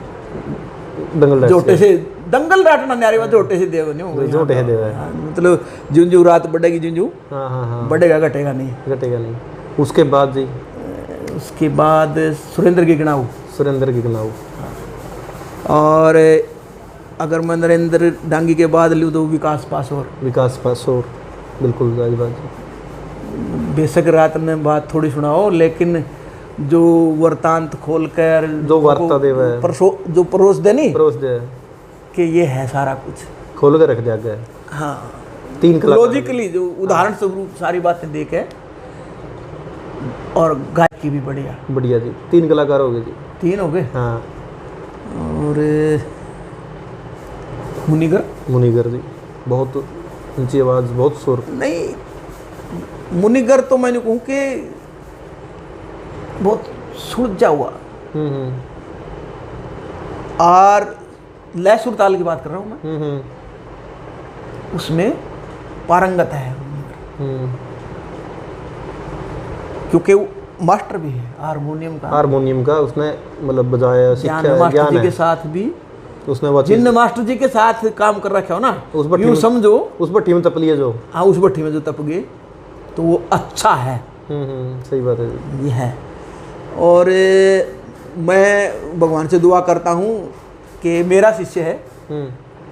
जोटे से दंगल डाटना न्यारी बात, जोटे से देव नहीं, जोटे से देव है, मतलब जुंजू रात बढ़ेगी, जुंजू बढ़ेगा, घटेगा नहीं। उसके बाद जी, उसके बाद सुरेंद्र की गिनाऊ, और अगर मैं नरेंद्र डांगी के बाद लूँ तो विकास पासोर, बिल्कुल जायज़ बात। बेशक रात में बात थोड़ी सुनाओ, लेकिन जो वृतांत खोल कर जो वार्ता देव है, जो परोस दे कि ये है सारा कुछ खोल कर रख दिया गया, हाँ, 3 लॉजिकली जो उदाहरण स्वरूप सारी बातें देखे, और गायकी भी बढ़िया जी। 3 कलाकार हो गए जी, 3 हो गए, हाँ। और मुनिगर जी, बहुत ऊंची आवाज, बहुत सुर। नहीं, मुनिगर तो मैंने कहूँ कि बहुत सुलझा हुआ, और लय सुर ताल की बात कर रहा हूँ मैं, उसमें पारंगत है क्योंकि वो मास्टर भी है हारमोनियम का उसने मतलब बजाया, सीखा, मास्टर जी के साथ भी उसने वो जिन मास्टर जी के साथ काम कर रखे हो ना, उस पर यूं समझो उस पर टीम तप लिए जो, हाँ, उस पर टीम जो तप गए तो वो अच्छा है। सही बात है, ये है। और मैं भगवान से दुआ करता हूँ कि मेरा शिष्य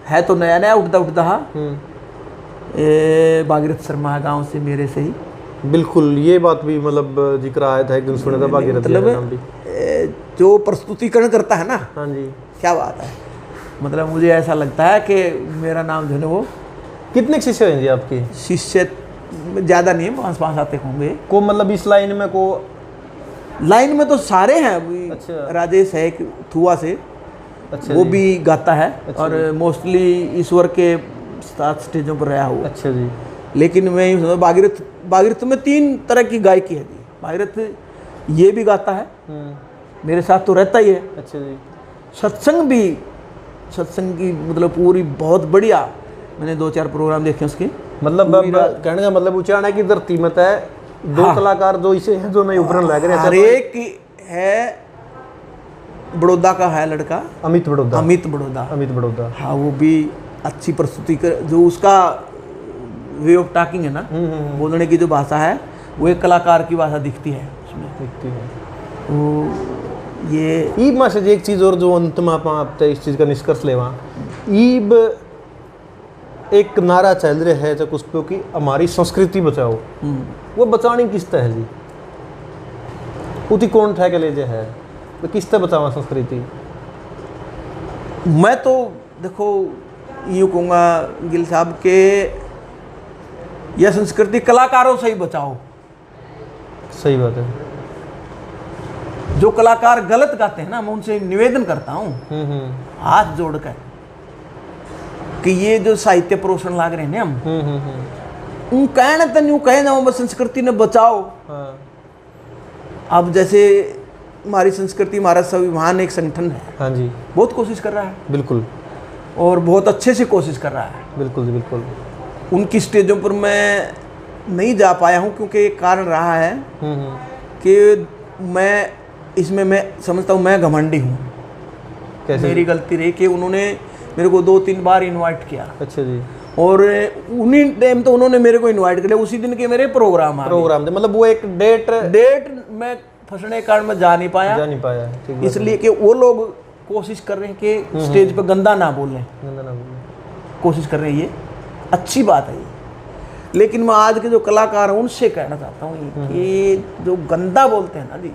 है तो नया उठता भागीरथ शर्मा गांव से मेरे से ही, बिल्कुल, ये बात भी मतलब जिक्र आया था, एक दिन सुना था भागीरथी का नाम भी। जो प्रस्तुतिकरण करता है ना, हाँ जी, क्या बात है। मतलब मुझे ऐसा लगता है कि मेरा नाम जो है वो। कितने शिष्य हैं जी आपके? शिष्य ज़्यादा नहीं है, 5 आते होंगे को मतलब इस लाइन में को लाइन में तो सारे हैं अभी। अच्छा। राजेश है एक थुआ से, अच्छा वो जी। भी गाता है। अच्छा और मोस्टली ईश्वर के साथ स्टेजों पर रहा हुआ। अच्छा जी। लेकिन मैं यूँ समझ, भागीरथ में 3 तरह की गायकी है जी। भागीरथ ये भी गाता है, मेरे साथ तो रहता ही है। अच्छा जी। सत्संग की मतलब पूरी बहुत बढ़िया, मैंने 2-4 प्रोग्राम देखे उसके। मतलब कहने का मतलब उचाना की धरती में तय 2 कलाकार जो इसे हैं जो नहीं उभरन लग रहे हैं। हर एक है, बड़ौदा का है लड़का, अमित बड़ौदा। अमित बड़ौदा, हाँ, वो भी अच्छी प्रस्तुति कर, जो उसका वे ऑफ टॉकिंग है ना, बोलने की जो भाषा है, वो एक कलाकार की भाषा दिखती है उसमें। दिखती है। तो ये ईब में से एक चीज़ और जो अंत में आप इस चीज़ का निष्कर्ष लेवा, ईब एक नारा चल रहा है जब उस पे कि हमारी संस्कृति बचाओ। वो बचानी किस तरह है जी? उती कौन ठह के ले जे है, तो किस तरह बचावा संस्कृति? मैं तो देखो यूँ कहूँगा गिल साहब के, यह संस्कृति कलाकारों से ही बचाओ। सही बात है। जो कलाकार गलत गाते हैं ना, मैं उनसे निवेदन करता हूँ हाथ जोड़कर कि ये जो साहित्य प्रोषण लाग रहे हैं हम, उन कहने तो नहीं कहे ना, बस संस्कृति ने बचाओ। हाँ। अब जैसे हमारी संस्कृति, हमारा स्वाभिमान एक संगठन है। हाँ जी, बहुत कोशिश कर रहा है। बिल्कुल, और बहुत अच्छे से कोशिश कर रहा है। बिल्कुल जी, बिल्कुल। उनकी स्टेजों पर मैं नहीं जा पाया हूँ, क्योंकि एक कारण रहा है कि मैं इसमें, मैं समझता हूँ मैं घमंडी हूँ। मेरी गलती रही कि उन्होंने मेरे को 2-3 बार इनवाइट किया। अच्छा जी। और उन्हीं टाइम तो उन्होंने मेरे को इनवाइट कर लिया, उसी दिन के मेरे प्रोग्राम थे, मतलब वो एक डेट मैं फंसने के कारण मैं जा नहीं पाया। इसलिए कि वो लोग कोशिश कर रहे हैं कि स्टेज पे गंदा ना बोलें, कोशिश कर रहे हैं। ये अच्छी बात है ये। लेकिन मैं आज के जो कलाकार हैं उनसे कहना चाहता हूँ कि जो गंदा बोलते हैं ना जी,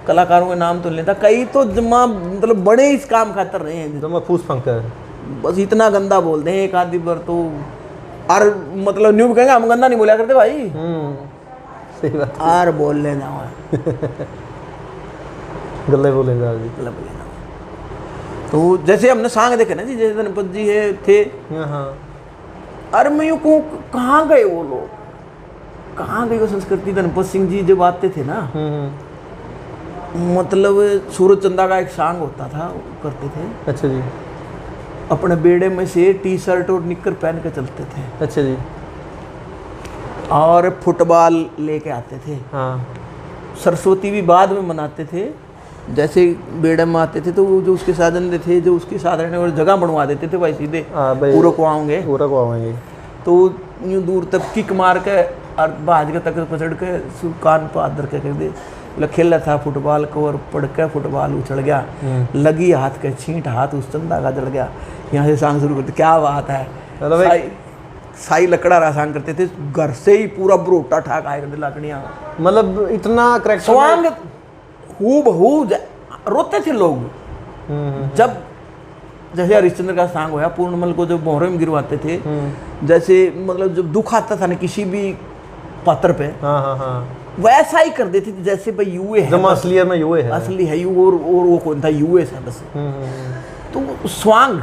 कलाकारों के नाम तो लेता, कई तो जमा मतलब बड़े इस काम खातर रहे हैं, जमा फूस फंकर, बस इतना गंदा बोलते हैं एक आधी बार तो। और मतलब न्यू कहेंगे हम गंदा नहीं बोला करते भाई। सही बात। आर बोल लेना गले बोले जा जी, गले बोले ना। तो जैसे हमने सांग देखे ना जी, जैसे गणपत जी है थे। हाँ। अरे मैं यूँ कहूँ, कहाँ गए वो लोग, कहाँ गई वो संस्कृति? गणपत सिंह जी जब आते थे ना, मतलब सूरज चंदा का एक सांग होता था, वो करते थे। अच्छा जी। अपने बेड़े में से टी-शर्ट और निक्कर पहन के चलते थे। अच्छा जी। और फुटबॉल लेके आते थे। हाँ। सरस्वती भी बाद में मनाते थे। जैसे बेड़े में आते थे तो जो उसके साधन थे, जो उसके साधन और जगह बनवा देते थे भाई, सीधे पूरा को आएंगे तो यूँ दूर तक किक मार के और भाज के तक पचड़ के कान पर हाथ धर के दे खेला था फुटबॉल को, और पड़ के फुटबॉल उछल गया, लगी हाथ के छींट, हाथ उस चंदा का जल गया। यहाँ से सांग शुरू करते, क्या बात है। साई लकड़ा रहा सांग करते थे, घर से ही पूरा ब्रोटा ठाक आए करते लाकड़ियाँ, मतलब इतना करेक्ट स्वांग हूबहू रोते थे लोग। जब जैसे हरिश्चंद्र का सांग होया, पूर्णमल को जो मोहरे में गिरवाते थे, जैसे मतलब जब दुख आता था ना किसी भी पात्र पे, वैसा ही कर देते थे जैसे भाई यूए है, असलियत में यूए है, असली है यू, और वो कौन था, यूए है बस। तो स्वांग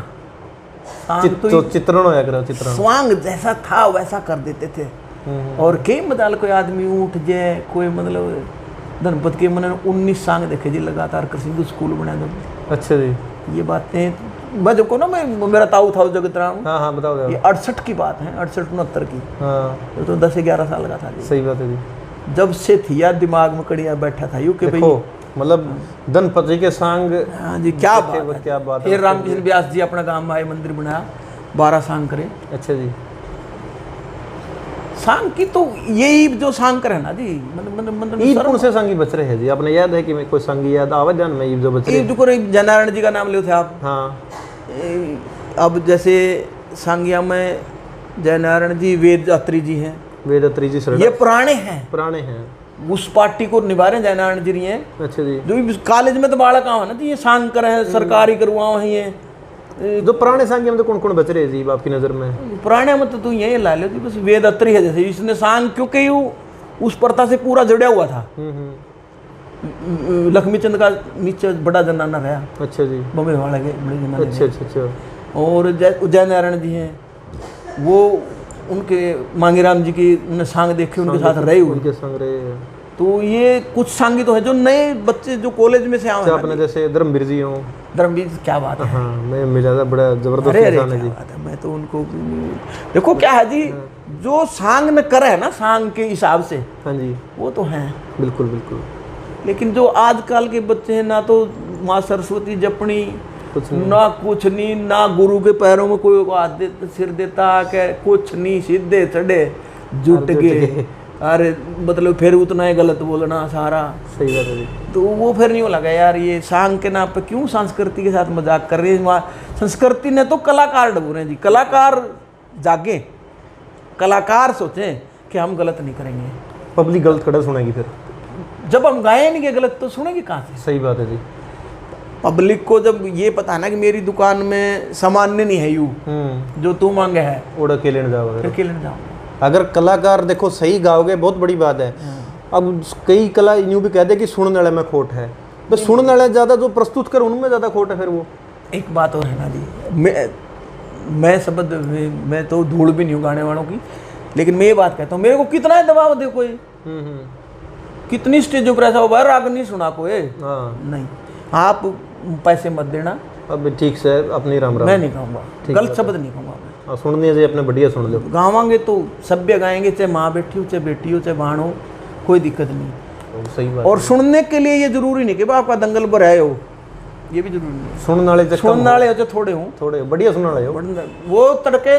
तो चित्रण होया करो, चित्रण स्वांग जैसा था वैसा कर देते थे। और कई मदाल कोई आदमी उठ जाए, कोई मतलब धनपत के मैंने 19 सांग देखे जी लगातार, कृष्ण स्कूल बना दो। अच्छा जी। ये बातें मैं जब को ना, मैं मेरा ताऊ था जगत राम। हाँ, बताओ। ये 68 की बात है, 68-69 की। हाँ। तो 10-11 साल का था। सही बात है जी। जब से थी यार दिमाग में कड़िया बैठा था यूँ कि भाई मतलब धनपति के सांग। हाँ जी, क्या बात है। फिर रामकृष्ण व्यास जी अपना गांव में आए, मंदिर बनाया, 12 सांग करे। अच्छा जी। सांग की तो यही जो सांग करे ना जी, मतलब ईद कौन से सांगी बच रहे हैं जी? आपने याद है कि मैं कोई सांगी याद आवे ध्यान में ईद जो बच रहे? ईद को जयनारायण जी का नाम ले थे आप। हाँ। अब जैसे सांगिया में जयनारायण जी, वेद यात्री जी हैं, वेदत्री जी सर ये पुराने हैं, पुराने हैं, उस पार्टी को निभा रहे जयनारायण जी हैं। अच्छा जी। जो भी कॉलेज में तो बालक आवा ना जी, ये सांग कर है सरकारी करवाओ है ये। जो पुराने सांग में तो कौन कौन बच रहे जी आपकी नज़र में? पुराने में तो तू यही ला लो जी, बस वेदत्री है जैसे इसने सांग, क्योंकि वो उस प्रथा से पूरा जुड़ा हुआ था। लक्ष्मी चंद का नीचे बड़ा जनाना रहा। अच्छा जी। बम्बे वाले के बड़े जनाना। अच्छा अच्छा अच्छा। और जयनारायण जी हैं, वो उनके मांगीराम जी की उन्हें सांग देखे, उनके साथ रहे हुए, उनके संग रहे। तो ये कुछ सांगी तो है जो नए बच्चे जो कॉलेज में से आए अपने, जैसे धर्मवीर जी हो। धर्मवीर क्या बात है, हाँ मैं मिला था, बड़ा जबरदस्त इंसान है जी। मैं तो उनको देखो क्या है जी, जो सांग न करे ना सांग के हिसाब से, हाँ जी वो तो हैं बिल्कुल बिल्कुल। लेकिन जो आजकल के बच्चे हैं ना, तो माँ सरस्वती जपनी ना कुछ नहीं, ना गुरु के पैरों में कोई हाथ दे सिर देता के कुछ नहीं, सीधे चढ़े जुट गए। अरे मतलब फिर उतना ही गलत बोलना सारा। सही बात है। तो वो फिर नहीं लगा यार, ये सांग के नाम पे क्यों संस्कृति के साथ मजाक कर रही है। संस्कृति ने तो कलाकार डबो रहे जी, कलाकार जागे, कलाकार सोचे कि हम गलत नहीं करेंगे। पब्लिक गलत खड़ा सुनेगी, फिर जब हम गाए नहीं कि गलत तो सुनेगी कहाँ से? सही बात है जी। पब्लिक को जब ये पता है ना कि मेरी दुकान में सामान्य नहीं है, यू जो तू मांगे है वो अकेले न जाओ, अकेले न जाओ। अगर कलाकार देखो सही गाओगे बहुत बड़ी बात है। अब कई कला यूँ भी कह दे कि सुनने वाले में खोट है, बस सुनने वाले ज़्यादा, जो प्रस्तुत कर उनमें ज़्यादा खोट है। फिर वो एक बात और है ना जी, मैं शब्द मैं तो धूल भी नहीं हूँ गाने वालों की, लेकिन मैं ये बात कहता हूँ, मेरे को कितना है दबाव दे कोई, कितनी स्टेजों पर ऐसा हुआ, राग नहीं सुना कोई, नहीं आप पैसे मत देना। अब ठीक से अपनी राम राम, मैं नहीं कहूँगा, गलत शब्द नहीं कहूँगा मैं। सुनने से अपने बढ़िया सुन लो, गावांगे तो सभ्य गाएंगे, चाहे माँ बैठी हो, चाहे बेटी हो, चाहे बहन हो, कोई दिक्कत नहीं। सही बात। और सुनने के लिए ये जरूरी नहीं कि आपका दंगल पर आए हो, ये भी जरूरी नहीं। सुनने वाले हो चाहे थोड़े हो, थोड़े बढ़िया सुनने वाले हो। वो तड़के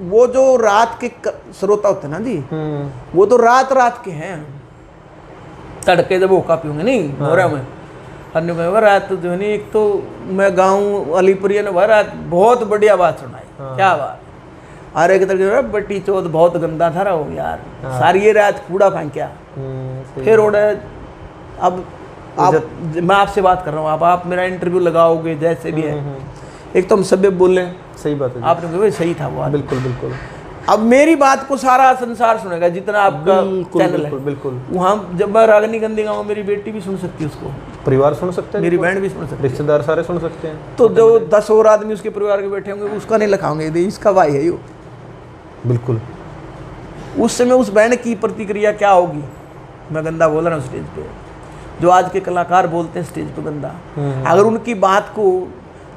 वो जो रात के श्रोता होते ना जी, वो तो रात रात के हैं। तड़के जब होका पियूंगे नहीं मोरा में, अन्य में रात जो है नहीं, एक तो मैं गाँव अलीपुरिया ने वह रात बहुत बढ़िया बात सुनाई। क्या बात, अरे एक तरह बट्टी चौथ बहुत गंदा था रहा हो यार, सारी ये रात कूड़ा फेंक्या। फिर ओडे अब आप, मैं आपसे बात कर रहा हूँ, आप मेरा इंटरव्यू लगाओगे जैसे भी है, एक तो हम सभ्य बोले, सही बात है, आपने कहा सही था वो, बिल्कुल बिल्कुल। अब मेरी बात को सारा संसार सुनेगा, जितना आपका चैनल है, बिल्कुल। वहाँ जब मैं रागनी गंदी गाऊँ, मेरी बेटी भी सुन सकती है उसको, परिवार सुन सकते हैं, मेरी बहन भी सुन सकती है, रिश्तेदार सारे सुन सकते हैं। तो जो 10 और आदमी उसके परिवार के बैठे होंगे, उसका नहीं लिखाओगे इसका भाई है यो, बिल्कुल। उस समय उस बहन की प्रतिक्रिया क्या होगी? मैं गंदा बोल रहा हूँ स्टेज पे, जो आज के कलाकार बोलते हैं स्टेज पे गंदा, अगर उनकी बात को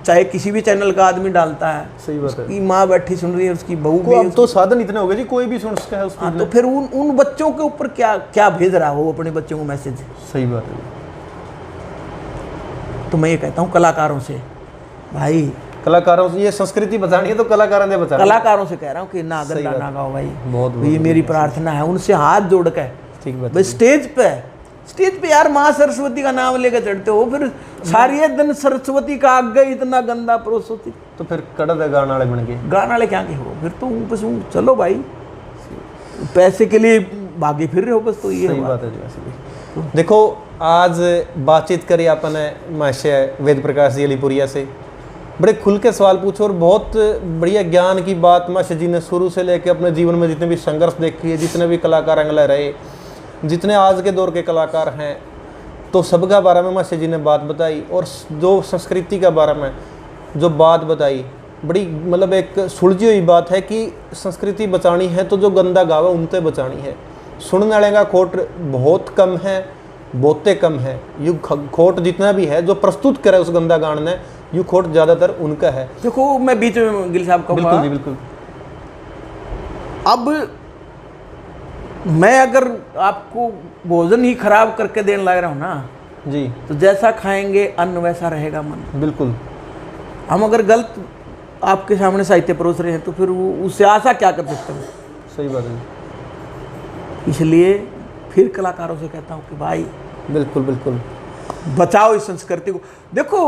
चाहे किसी भी चैनल का आदमी डालता है, सही बात है, उसकी माँ बैठी सुन रही है, उसकी बहू भी, अब तो साधन इतने हो गए जी, कोई भी सुन सकता है उसको। तो फिर उन बच्चों के ऊपर क्या क्या भेज रहा है वो अपने बच्चों को मैसेज? सही बात है। तो मैं ये कहता हूँ कलाकारों से, भाई कलाकारों से ये संस्कृति बचानी है तो कलाकारों ने बचाना, कलाकारों से कह रहा हूँ कि ना गंदा ना गाओ भाई, बहुत ये मेरी प्रार्थना है, उनसे हाथ जोड़ के। ठीक बात। स्टेज पे यार माँ सरस्वती का नाम लेकर चढ़ते हो, फिर सारी दिन सरस्वती का आगे इतना गंदा परोसती, तो फिर कड़क गाना वाले बन गए, गाना वाले क्या के हो फिर तो बस चलो भाई, पैसे के लिए भागे फिर रहे हो बस। तो ये सही बात है जी। देखो आज बातचीत करी आपने महाशय वेद प्रकाश जी अलीपुरिया से, बड़े खुल के सवाल पूछे और बहुत बढ़िया ज्ञान की बात महाशय जी ने शुरू से लेकर अपने जीवन में जितने भी संघर्ष देखी है, जितने भी कलाकार अंगले रहे, जितने आज के दौर के कलाकार हैं, तो सबका बारे में महाशय जी ने बात बताई, और जो संस्कृति के बारे में जो बात बताई, बड़ी मतलब एक सुलझी हुई बात है कि संस्कृति बचानी है तो जो गंदा गावा उनसे बचानी है। सुनने वाले का खोट बहुत कम है, बहुते कम है, यू खोट जितना भी है जो प्रस्तुत करे उस गंदा गान ने, यू खोट ज़्यादातर उनका है। देखो मैं बीच में गिल साहब कहूँगा, बिल्कुल बिल्कुल। अब मैं अगर आपको भोजन ही खराब करके देने लग रहा हूँ ना जी, तो जैसा खाएंगे अन्न वैसा रहेगा मन, बिल्कुल। हम अगर गलत आपके सामने साहित्य परोस रहे हैं तो फिर वो उससे आशा क्या कर सकते हैं? सही बात है। इसलिए फिर कलाकारों से कहता हूँ कि भाई बिल्कुल बिल्कुल बचाओ इस संस्कृति को। देखो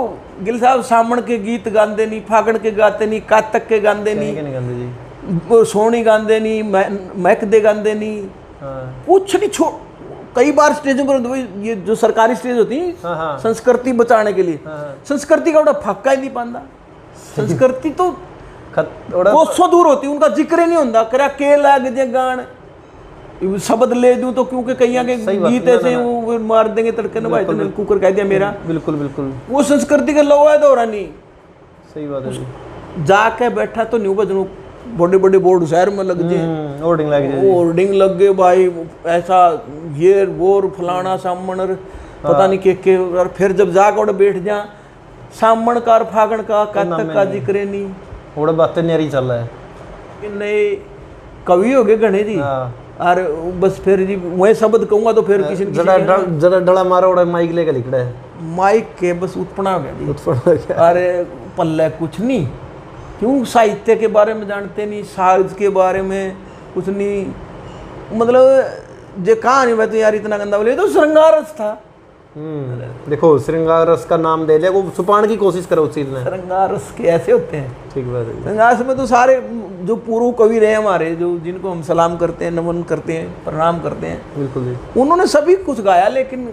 गिल साहब सामण के गीत गाते नहीं, फागण के गाते नहीं, कातक के गाते नहीं, सोनी गांधे नहीं, महक दे गांधे नहीं, कुछ नहीं छोड़। कई बार स्टेजों पर ये जो सरकारी स्टेज होती है संस्कृति बचाने के लिए, संस्कृति का फक्का ही नहीं पाता। संस्कृति तो कोसों दूर होती, उनका जिक्र ही नहीं होता। करा के लाग जे गान शब्द ले दूं तो क्योंकि कई के गीत ऐसे वो मार देंगे तड़के न भाई, तो कुकर कह दिया मेरा। बिल्कुल बिल्कुल, वो संस्कृति का लोहा है दौरा नहीं। सही बात है। जाके बैठा तो न्यू बजनू बड़े बड़े बोर्ड शहर में लग जाए, होर्डिंग लग गए भाई, ऐसा ये वो फलाना सामण पता नहीं के। और फिर जब जाकर बैठ जा सामण का फागण का तक का जिक्र नहीं, थोड़ा बातें न्यारी चल रहा है कि नए कवि हो गए गणे जी। और बस फिर जी वही शब्द कहूंगा तो फिर किसी जरा डला मारा उड़ा माइक लेकर लिख रहा है, माइक के बस उत्पना हो गया जी, उत्पना हो गया। अरे पल्ले कुछ नहीं, क्यों साहित्य के बारे में जानते नहीं, साज के बारे में कुछ नहीं। मतलब जो कहानी में तो यार इतना गंदा बोले, तो श्रृंगार रस था। देखो श्रृंगार रस का नाम दे लिया, वो छुपाने की कोशिश करो उस चीज ने। श्रृंगार रस के ऐसे होते हैं, ठीक बात है। श्रृंगार रस में तो सारे जो पूर्व कवि रहे हमारे, जो जिनको हम सलाम करते हैं, नमन करते हैं, प्रणाम करते हैं, बिल्कुल जी, उन्होंने सभी कुछ गाया। लेकिन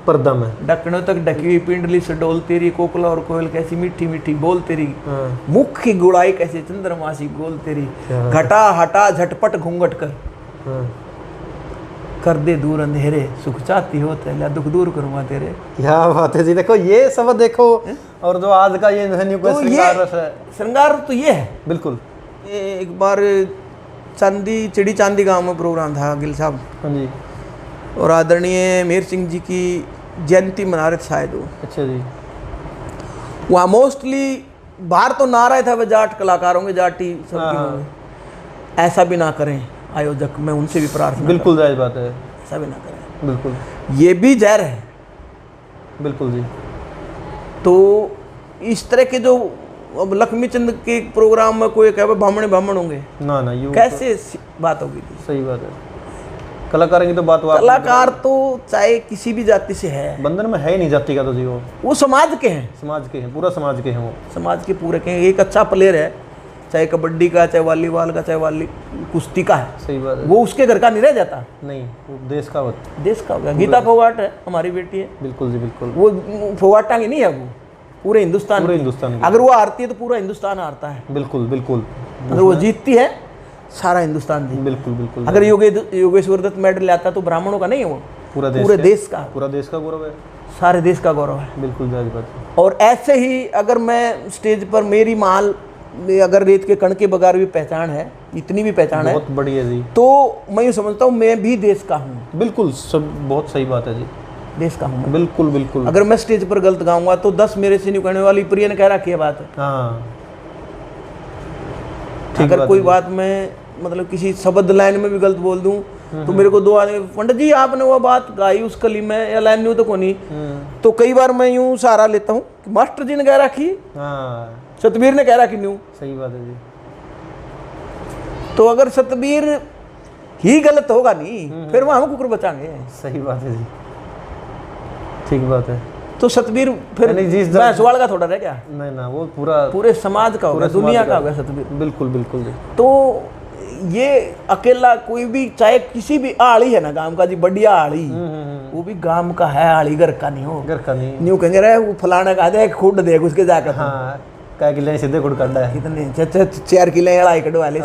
पर्दा में ढकनों तक ढकी हुई पिंडली से डोल तेरी, कोकला और कोयल कैसी मीठी मीठी बोल तेरी, मुख की गुड़ाई कैसे चंद्रमासी गोल तेरी, घटा हटा झटपट घूंघट कर दे दूर अंधेरे, सुख चाहती हो तेला दुख दूर करूंगा तेरे। क्या बात है जी। देखो ये सब देखो, और जो आज का ये तो श्रृंगार रस है, श्रृंगार तो ये है बिल्कुल। एक बार चांदी चिड़ी चांदी गांव में प्रोग्राम था गिल साहब, हाँ जी, और आदरणीय मेहर सिंह जी की जयंती मना रहे शायद वो। अच्छा जी। वहाँ मोस्टली बाहर तो नारा था वह जाट कलाकारों के, जाटी सबकी होंगे, ऐसा भी ना करें आयोजक, मैं उनसे भी प्रार्थना, बिल्कुल जायज बात है, ऐसा भी ना करें, बिल्कुल ये भी जहर है, बिल्कुल जी। तो इस तरह के जो अब लक्ष्मी चंद के प्रोग्राम में कोई कहे ब्राह्मण होंगे ना ना, यू कैसे बात होगी? सही बात है। कलाकार की तो बात, कलाकार तो चाहे किसी भी जाति से है, बंधन में है ही नहीं जाति का, तो जी वो समाज के हैं, समाज के हैं, पूरा समाज के हैं, वो समाज के पूरे के हैं। एक अच्छा प्लेयर है, चाहे कबड्डी का, चाहे वॉलीबॉल का, चाहे कुश्ती का है, सही बात है, वो उसके घर का नहीं रह जाता, नहीं वो देश का होता, देश का होगा। गीता फोगाट है हमारी बेटी है, बिल्कुल जी बिल्कुल, वो फोगाटा की नहीं है, वो पूरे हिंदुस्तान, पूरे हिंदुस्तान, अगर वो हारती है तो पूरा हिंदुस्तान हारता है, बिल्कुल बिल्कुल। अगर वो जीतती है सारा हिंदुस्तान जीत, बिल्कुल बिल्कुल। अगर योगेश्वर दत्त मेडल लाता तो ब्राह्मणों का नहीं है, वो पूरे देश का, पूरा देश का गौरव है, जाहिर देश का गौरव है, बिल्कुल जायज बात है। और ऐसे ही अगर मैं स्टेज पर मेरी माल अगर रेत के कण के बगैर भी पहचान है, इतनी भी पहचान है, बहुत बढ़िया जी, तो मैं यूँ समझता हूँ मैं भी देश का हूँ, बिल्कुल, सब बहुत सही बात है जी, देश का हूँ, बिल्कुल बिल्कुल। अगर मैं स्टेज पर गलत गाऊंगा तो 10 मेरे से नहीं कहने वाली प्रिय ने कह रखी है बात है, हाँ, अगर कोई बात मैं मतलब किसी शब्द लाइन में भी गलत बोल दूं तो मेरे को 2 आदमी, पंडित जी आपने वो बात गाई उस कली में या लाइन न्यू तो कोनी, तो कई बार मैं यूं सहारा लेता हूँ कि मास्टर जी ने कह रखी, सतबीर ने कह रखी न्यू, सही बात है जी। तो अगर सतबीर ही गलत होगा नहीं फिर वहां हम कुकर बचाएंगे, सही बात है जी, ठीक बात है। तो सतबीर फिर भैंसवाल का थोड़ा रह गया, नहीं ना, वो पूरे समाज का होगा, दुनिया का होगा सतबीर, बिल्कुल बिल्कुल जी। तो ये अकेला कोई भी, चाहे किसी भी आड़ी है ना गांव का जी, बढ़िया आड़ी, वो भी गांव का है, आड़ी घर का नहीं हो, घर का नहीं, न्यू कहेंगे रे वो फलाना का दे खुद देख उसके जाकर, हाँ क्या किले सीधे खुद काटा है, कितने 4 किले अड़ाई कटवा ले,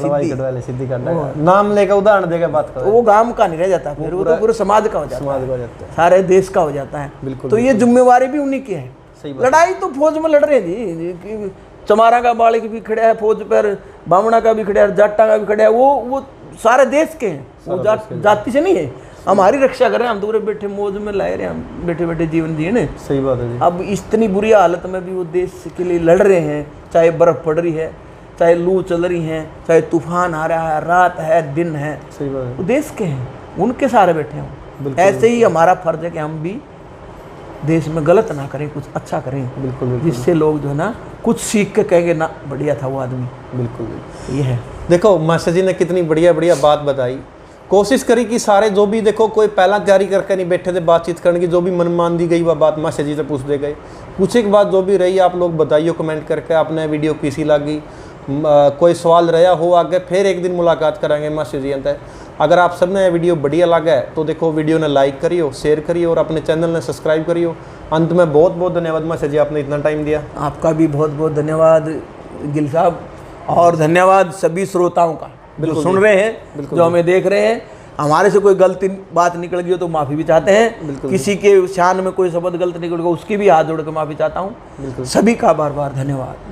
सीधी काटा है, नाम लेकर उदाहरण देकर बात करो, वो गांव का नहीं रह जाता, फिर वो तो पूरे समाज का हो जाता है, समाज का हो जाता है, सारे देश का हो जाता है, बिल्कुल। तो ये जिम्मेवारी भी उन्हीं की है। लड़ाई तो फौज में लड़ रहे हैं जी, चमारा का बालिक भी खड़ा है फौज पर, बामणा का भी खड़ा है, जाटा का भी खड़ा है, वो सारे देश के हैं, वो जाति से नहीं है, हमारी रक्षा कर रहे हैं, हम तो बैठे मौज में लाए रहे हैं, हम बैठे बैठे जीवन जिए, सही बात है जी। अब इतनी बुरी हालत में भी वो देश के लिए लड़ रहे हैं, चाहे बर्फ पड़ रही है, चाहे लू चल रही है, चाहे तूफान आ रहा है, रात है दिन है, सही बात है, वो देश के हैं, उनके सारे बैठे हैं। ऐसे ही हमारा फर्ज है कि हम भी देश में गलत ना करें, कुछ अच्छा करें, बिल्कुल, जिससे लोग जो है ना कुछ सीख के कहेंगे ना बढ़िया था वो आदमी, बिल्कुल। ये है, देखो मास्टर जी ने कितनी बढ़िया बढ़िया बात बताई, कोशिश करी कि सारे जो भी देखो कोई पहला तैयारी करके नहीं बैठे थे बातचीत करने की, जो भी मन मान दी गई वह बात मास्टर जी से पूछ दे गए, पूछे के बाद जो भी रही आप लोग बताइए कमेंट करके, आपने वीडियो कैसी लगी, कोई सवाल रहा हो आगे फिर एक दिन मुलाकात करेंगे मास्टर जी अंत। अगर आप सबने वीडियो बढ़िया लगा है तो देखो वीडियो ने लाइक करियो, शेयर करियो और अपने चैनल ने सब्सक्राइब करियो। अंत में बहुत बहुत धन्यवाद मास्टर जी, आपने इतना टाइम दिया। आपका भी बहुत बहुत धन्यवाद गिल साहब, और धन्यवाद सभी श्रोताओं का जो सुन रहे हैं, जो हमें देख रहे हैं। हमारे से कोई गलती बात निकल गई हो तो माफ़ी भी चाहते हैं। किसी के शान में कोई शब्द गलत निकल गया उसकी भी हाथ जोड़ के माफ़ी चाहता हूँ। सभी का बार बार धन्यवाद।